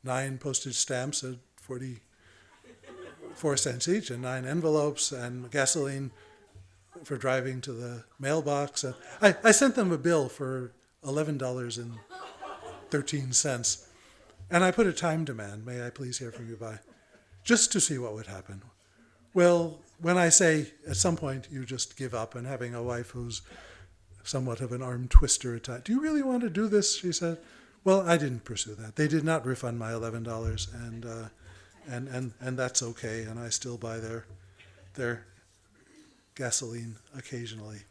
9 postage stamps at 44 cents each, and 9 envelopes, and gasoline for driving to the mailbox. And I sent them a bill for $11.13, and I put a time demand, may I please hear from you by, just to see what would happen. Well, when I say at some point you just give up, and having a wife who's somewhat of an arm twister at times, do you really want to do this, she said. Well, I didn't pursue that. They did not refund my $11, and that's okay, and I still buy their gasoline occasionally.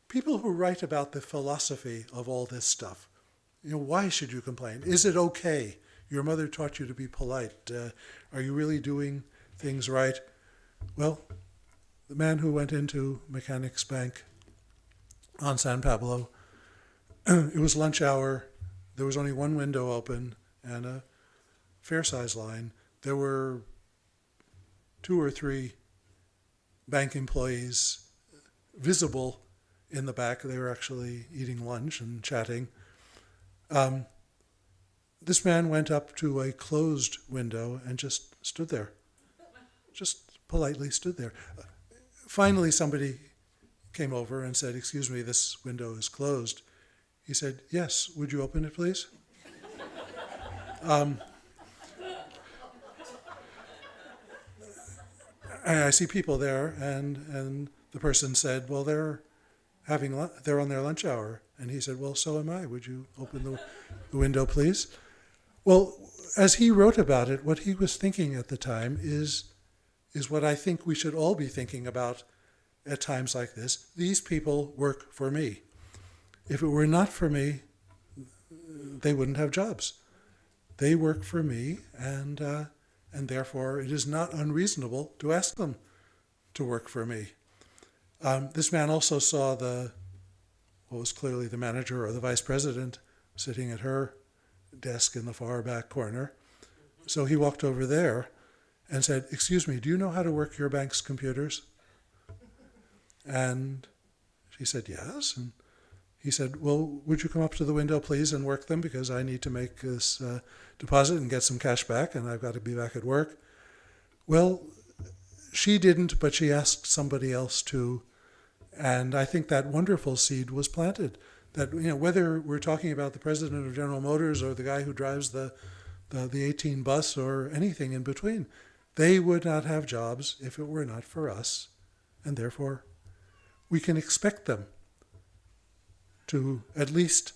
People who write about the philosophy of all this stuff, why should you complain? Is it okay? Your mother taught you to be polite. Are you really doing things right? Well, the man who went into Mechanics Bank on San Pablo, it was lunch hour. There was only one window open and a fair-size line. There were 2 or 3 bank employees visible in the back. They were actually eating lunch and chatting. This man went up to a closed window and just stood there. Just politely stood there. Finally, somebody came over and said, "Excuse me, this window is closed." He said, "Yes, would you open it, please?" And I see people there, and the person said, "Well, they're on their lunch hour." And he said, "Well, so am I. Would you open the window, please?" Well, as he wrote about it, what he was thinking at the time is what I think we should all be thinking about at times like this. These people work for me. If it were not for me, they wouldn't have jobs. They work for me, and therefore it is not unreasonable to ask them to work for me. This man also saw what was clearly the manager or the vice president sitting at her desk in the far back corner. So he walked over there and said, "Excuse me, do you know how to work your bank's computers?" And she said, "Yes." And he said, "Well, would you come up to the window, please, and work them, because I need to make this deposit and get some cash back, and I've got to be back at work." Well, she didn't, but she asked somebody else to, and I think that wonderful seed was planted. That, whether we're talking about the president of General Motors or the guy who drives the 18 bus or anything in between, they would not have jobs if it were not for us, and therefore we can expect them to, at least,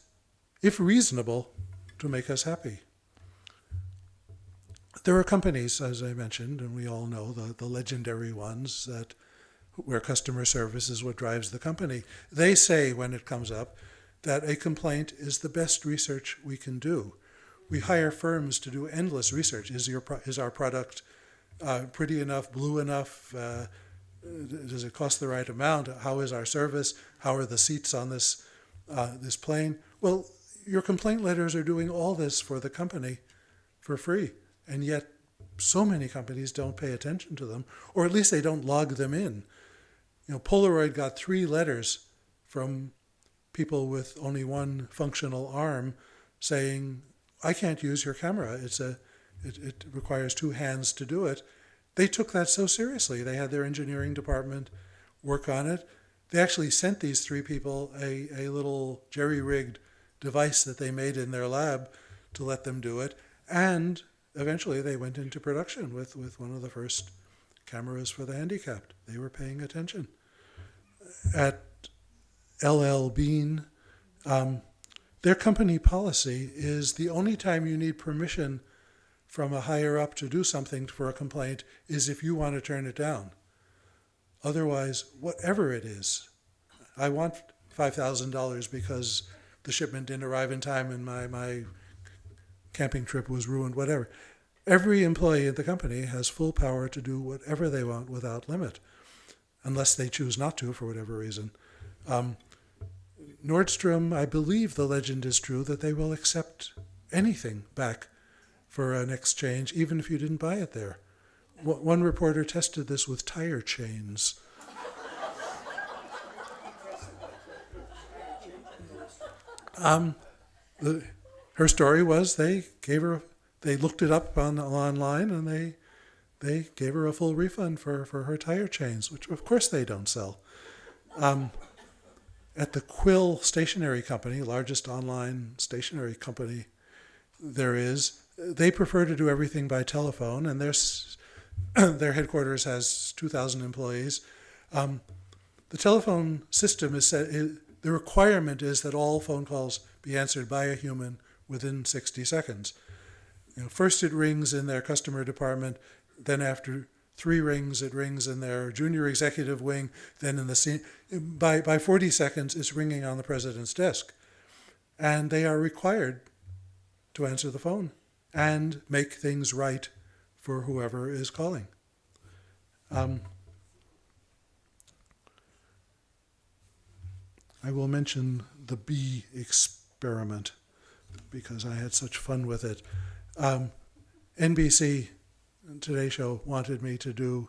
if reasonable, to make us happy. There are companies, as I mentioned, and we all know the legendary ones, where customer service is what drives the company. They say, when it comes up, that a complaint is the best research we can do. We hire firms to do endless research. Is our product pretty enough, blue enough? Does it cost the right amount? How is our service? How are the seats on this plane? Well, your complaint letters are doing all this for the company for free, and yet so many companies don't pay attention to them, or at least they don't log them in. Polaroid got 3 letters from people with only one functional arm saying, "I can't use your camera. It requires 2 hands to do it." They took that so seriously. They had their engineering department work on it. They actually sent these 3 people a little jerry-rigged device that they made in their lab to let them do it. And eventually they went into production with one of the first cameras for the handicapped. They were paying attention. At LL Bean, their company policy is the only time you need permission from a higher up to do something for a complaint is if you want to turn it down. Otherwise, whatever it is, I want $5,000 because the shipment didn't arrive in time and my camping trip was ruined, whatever. Every employee at the company has full power to do whatever they want without limit, unless they choose not to for whatever reason. Nordstrom, I believe the legend is true that they will accept anything back for an exchange, even if you didn't buy it there. One reporter tested this with tire chains. her story was they looked it up online, and they gave her a full refund for her tire chains, which of course they don't sell. At the Quill Stationery Company, largest online stationery company there is, they prefer to do everything by telephone, and their headquarters has 2,000 employees. The telephone system is set. The requirement is that all phone calls be answered by a human within 60 seconds. First it rings in their customer department, then after 3 rings, it rings in their junior executive wing, then in the by 40 seconds, it's ringing on the president's desk. And they are required to answer the phone and make things right for whoever is calling. I will mention the bee experiment because I had such fun with it. NBC, Today Show, wanted me to do,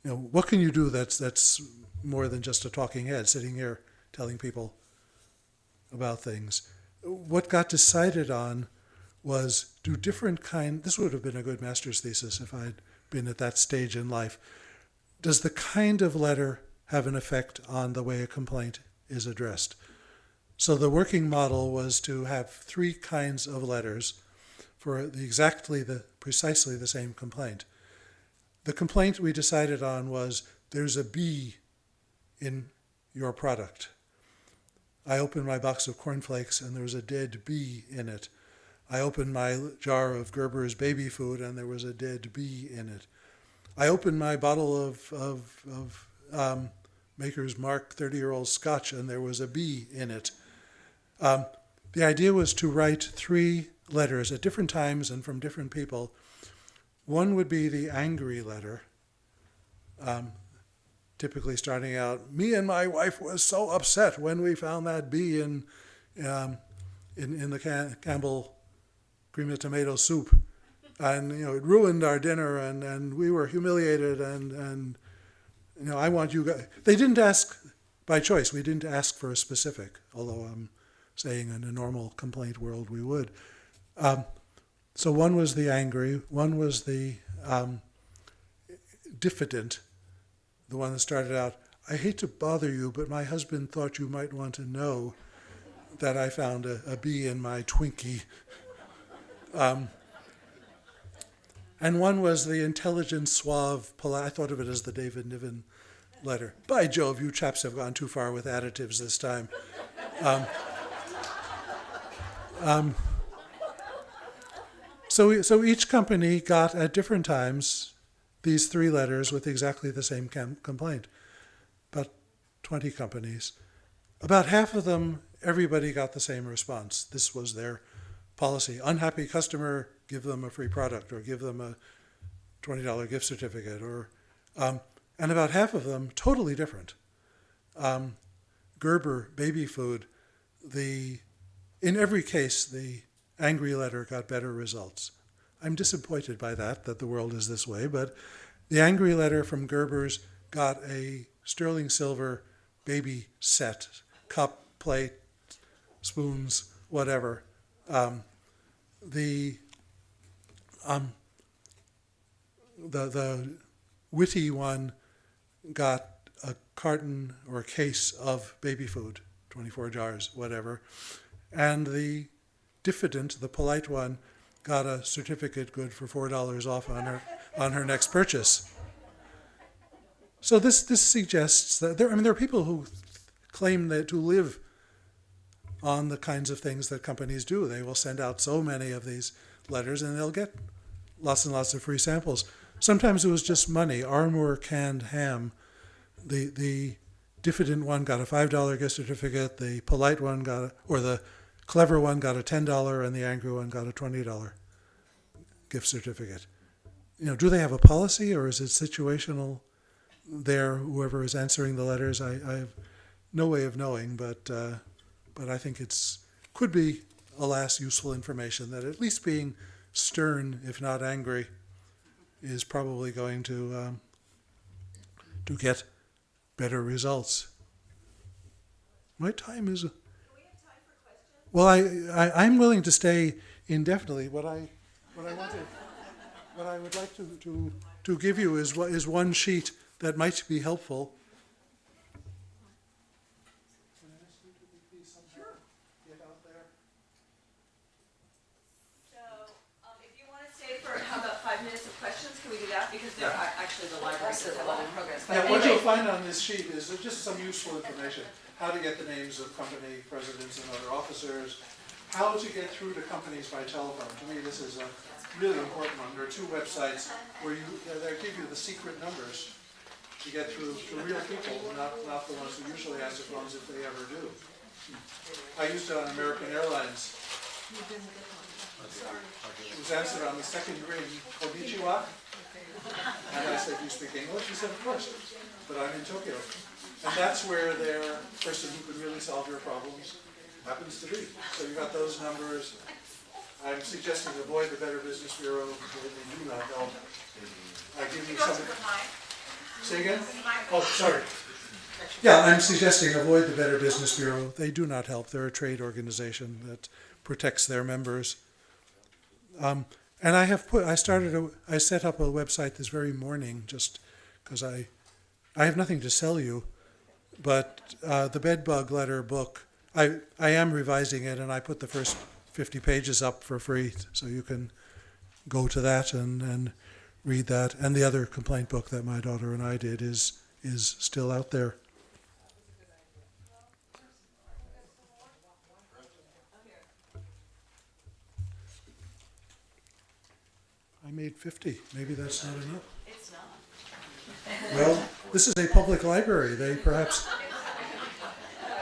what can you do that's more than just a talking head sitting here telling people about things? What got decided on was do different this would have been a good master's thesis if I'd been at that stage in life. Does the kind of letter have an effect on the way a complaint is addressed? So the working model was to have 3 kinds of letters for precisely the same complaint. The complaint we decided on was, there's a bee in your product. I opened my box of cornflakes and there was a dead bee in it. I opened my jar of Gerber's baby food and there was a dead bee in it. I opened my bottle of Maker's Mark 30-year-old scotch and there was a bee in it. The idea was to write 3 letters at different times and from different people. One would be the angry letter, typically starting out, me and my wife was so upset when we found that bee in the Campbell cream of tomato soup. And, it ruined our dinner and we were humiliated and I want you guys. They didn't ask by choice. We didn't ask for a specific, although I'm saying in a normal complaint world we would. So one was the angry, one was the diffident, the one that started out, I hate to bother you, but my husband thought you might want to know that I found a bee in my Twinkie. And one was the intelligent, suave, polite. I thought of it as the David Niven letter. By Jove, you chaps have gone too far with additives this time. So each company got at different times these 3 letters with exactly the same complaint. About 20 companies. About half of them, everybody got the same response. This was their policy. Unhappy customer, give them a free product or give them a $20 gift certificate. And about half of them, totally different. Gerber, baby food, in every case, the angry letter got better results. I'm disappointed by that the world is this way, but the angry letter from Gerber's got a sterling silver baby set, cup, plate, spoons, whatever. The witty one got a carton or a case of baby food, 24 jars, whatever. And the diffident, the polite one, got a certificate good for $4 off on her next purchase. So this suggests that there are people who claim to live on the kinds of things that companies do. They will send out so many of these letters and they'll get lots and lots of free samples. Sometimes it was just money. Armour canned ham. The diffident one got a $5 gift certificate. The polite one the clever one got a $10, and the angry one got a $20 gift certificate. Do they have a policy, or is it situational there, whoever is answering the letters? I have no way of knowing, but I think could be, alas, useful information that at least being stern, if not angry, is probably going to get better results. My time is... Do we have time for questions? Well, I'm willing to stay indefinitely. What I would like to give you is one sheet that might be helpful. Can I ask you to please somehow get out there? So, if you want to stay for, how about 5 minutes of questions? Can we do that? Because they're actually the library says a lot of progress. But Yeah, what anyway. you'll find on this sheet is just some useful information. How to get the names of company presidents and other officers. How to get through to companies by telephone. To me, this is a really important one. There are 2 websites where they give you the secret numbers to get through to real people, not the ones who usually answer phones if they ever do. I used it on American Airlines. It was answered on the second ring, "Konnichiwa." And I said, "Do you speak English?" He said, "Of course, but I'm in Tokyo." And that's where their person who could really solve your problems happens to be. So you got those numbers. I'm suggesting avoid the Better Business Bureau. They do not help. I give you some. Say again? Oh, sorry. Yeah, I'm suggesting avoid the Better Business Bureau. They do not help. They're a trade organization that protects their members. And I set up a website this very morning just because I have nothing to sell you, but the BEDBUG letter book, I am revising it, and I put the first 50 pages up for free, so you can go to that and read that. And the other complaint book that my daughter and I did is still out there. I made 50. Maybe that's not enough. It's not. Well, this is a public library. They perhaps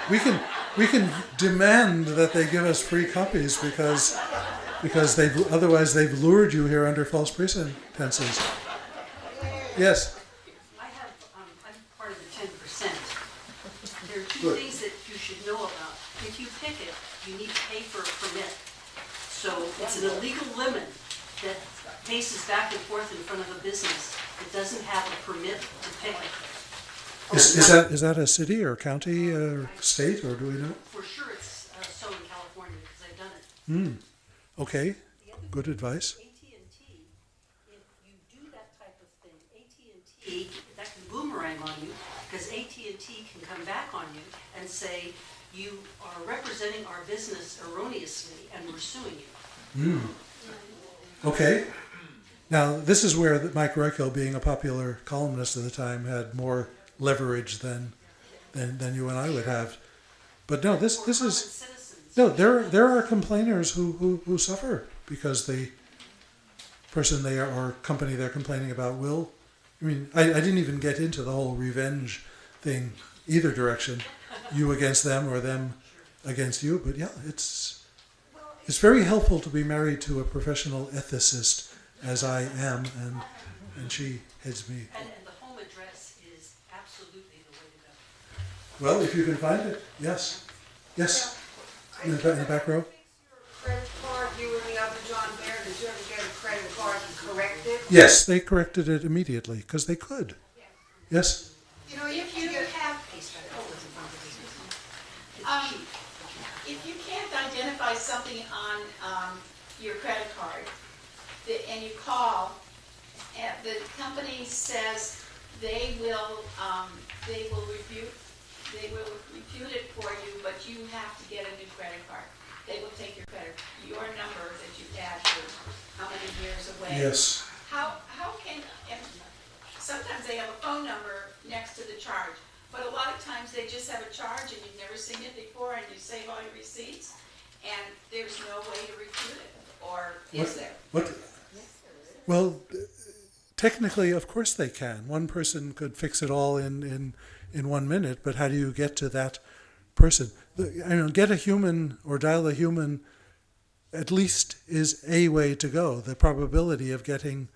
we can demand that they give us free copies because they've lured you here under false pretenses. Yes. I'm part of the 10%. There are 2 Good. things that you should know about. If you pick it, you need to pay for a permit. So it's an illegal limit that paces back and forth in front of a business that doesn't have a permit to pick it. Is that a city or county or state, or do we know? For sure it's so in California because I've done it. Okay. Good advice. AT&T, if you do that type of thing, AT&T, that can boomerang on you because AT&T can come back on you and say, you are representing our business erroneously and we're suing you. Okay. Now, this is where Mike Royko, being a popular columnist at the time, had more leverage than you and I would have. But no, this is Citizens. no. There are complainers who suffer because the person they are or company they're complaining about will. I mean, I didn't even get into the whole revenge thing either direction, you against them or them against you. But yeah, it's very helpful to be married to a professional ethicist, as I am, and she heads me. And the home address is absolutely the way to go. Well, if you can find it, yes. Yes. In the back row? Credit card, you and the other John Bear, did you ever get a credit card corrected? Yes, they corrected it immediately because they could. Yes. You know, if you have, if you can't identify something on your credit card, and you call, and the company says they will refute it for you, but you have to get a new credit card. They will take your number that you had for how many years away. Yes. How can, and sometimes they have a phone number next to the charge, but a lot of times they just have a charge and you've never seen it before and you save all your receipts and there's no way to refute it, or is there? What? Well, technically, of course they can. One person could fix it all in 1 minute, but how do you get to that person? Get a human or dial a human at least is a way to go. The probability of getting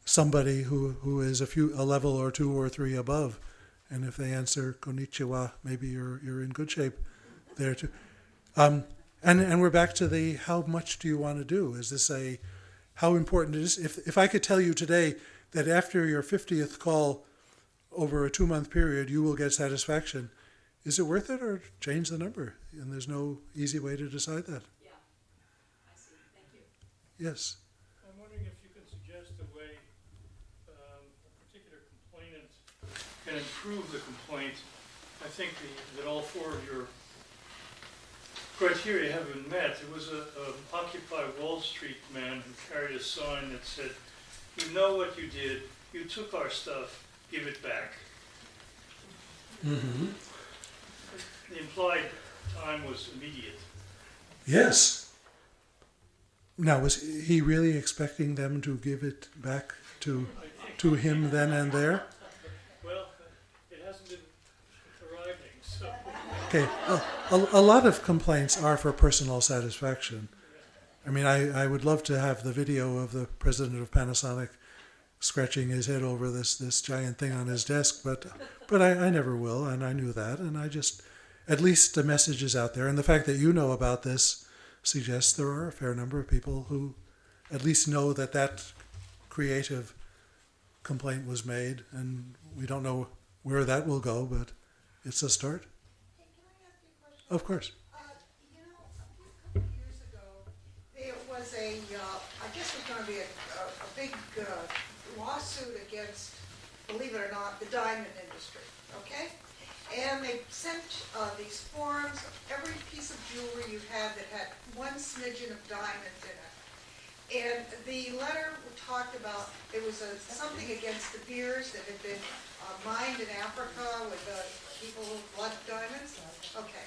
somebody who is a level or 2 or 3 above, and if they answer konnichiwa, maybe you're in good shape there too. And we're back to the how much do you want to do? Is this how important it is? If I could tell you today that after your 50th call over a 2-month period you will get satisfaction, is it worth it or change the number? And there's no easy way to decide that. Yeah, I see, thank you. Yes. I'm wondering if you can suggest a way a particular complainant can improve the complaint. I think that all four of your criteria have been met. There was a Occupy Wall Street man who carried a sign that said, "You know what you did. You took our stuff. Give it back." Mm-hmm. The implied time was immediate. Yes. Now, was he really expecting them to give it back to him then and there? Well, it hasn't been arriving, so. Okay, a lot of complaints are for personal satisfaction. I mean, I would love to have the video of the president of Panasonic scratching his head over this giant thing on his desk, but I never will, and I knew that, and I just, at least the message is out there, and the fact that you know about this suggests there are a fair number of people who at least know that that creative complaint was made, and we don't know where that will go, but it's a start. Hey, can I ask you a question? Of course. You know, a couple of years ago, there was I guess it was going to be a big lawsuit against, believe it or not, the diamond industry, okay? And they sent these forms of every piece of jewelry you had that had one smidgen of diamonds in it. And the letter talked about, it was something against the beers that had been mined in Africa with people who blood diamonds. Okay.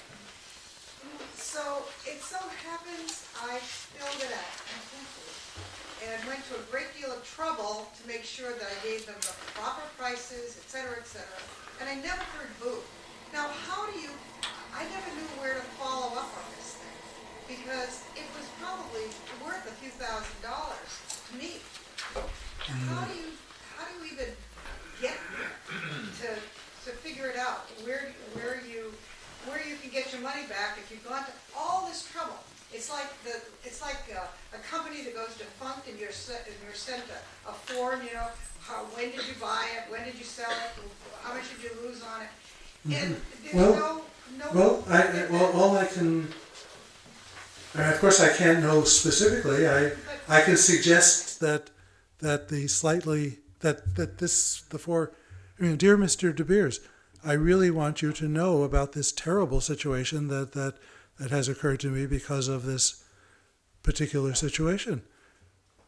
So it so happens I filled it out and went to a great deal of trouble to make sure that I gave them the proper prices, et cetera, and I never heard boo. Now, I never knew where to follow up on this thing, because it was probably worth a few $1,000s to me. How do you even get to figure it out, where you can get your money back if you've gone to all this trouble? It's like a company that goes defunct and you're sent a form, you know, when did you buy it, when did you sell it, how much did you lose on it, and there's no. All I can, and of course I can't know specifically. I can suggest that dear Mr. De Beers, I really want you to know about this terrible situation that has occurred to me because of this particular situation.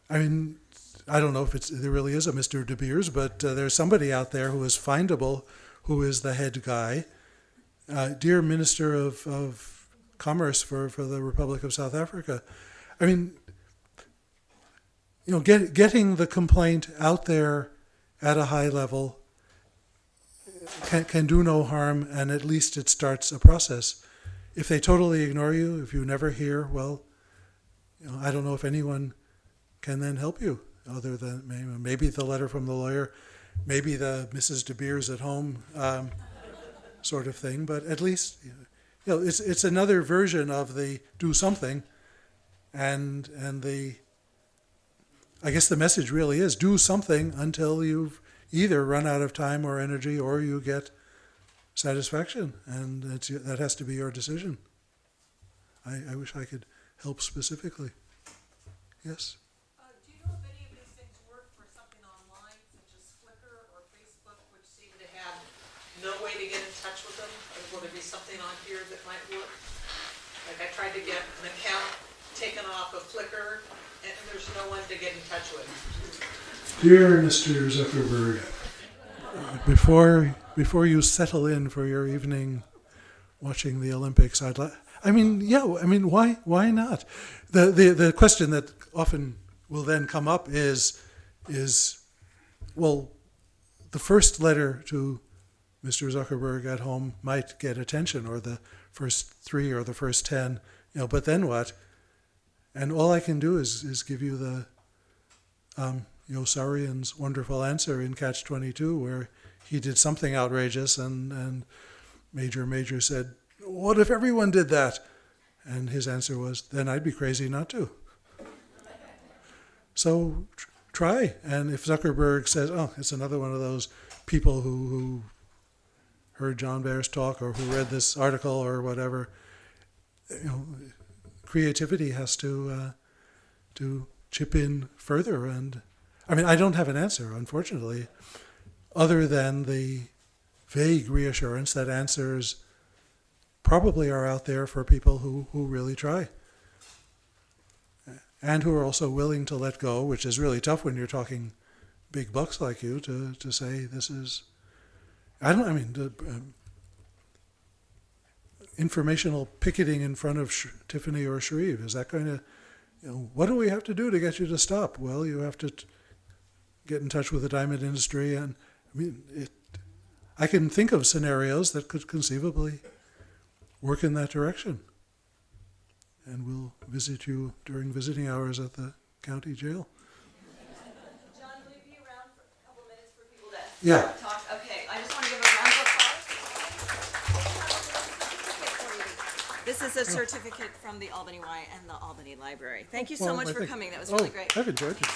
I mean, I don't know if there really is a Mr. De Beers, but there's somebody out there who is findable, who is the head guy. Dear Minister of Commerce for the Republic of South Africa. I mean, you know, getting the complaint out there at a high level can do no harm, and at least it starts a process. If they totally ignore you, if you never hear, well, you know, I don't know if anyone can then help you other than maybe the letter from the lawyer, maybe the Mrs. De Beers at home sort of thing. But at least, you know, it's another version of the do something, and I guess the message really is do something until you've either run out of time or energy, or you get satisfaction, and that has to be your decision. I wish I could help specifically. Yes? Do you know if any of these things work for something online, such as Flickr or Facebook, which seem to have no way to get in touch with them? Or will there be something on here that might work? Like I tried to get an account taken off of Flickr, and there's no one to get in touch with. Dear Mr. Zuckerberg, before you settle in for your evening watching the Olympics, why not? The question that often will then come up is well, the first letter to Mr. Zuckerberg at home might get attention, or the first 3 or the first 10, you know, but then what? And all I can do is give you the Yossarian's wonderful answer in Catch-22, where he did something outrageous, and Major said, "What if everyone did that?" And his answer was, "Then I'd be crazy not to." So try, and if Zuckerberg says, "Oh, it's another one of those people who heard John Baer's talk or who read this article or whatever, creativity has to chip in further. And I mean, I don't have an answer, unfortunately, other than the vague reassurance that answers probably are out there for people who really try. And who are also willing to let go, which is really tough when you're talking big bucks like you, to say this is, informational picketing in front of Tiffany or Shreve, is that going to, what do we have to do to get you to stop? Well, you have to get in touch with the diamond industry, and I can think of scenarios that could conceivably work in that direction. And we'll visit you during visiting hours at the county jail. John, will you be around for a couple minutes for people to Yeah. talk? Okay, I just want to give a round of applause. This is a certificate from the Albany Y and the Albany Library. Thank you so Well, much I for think- coming. That was really great. I've enjoyed it.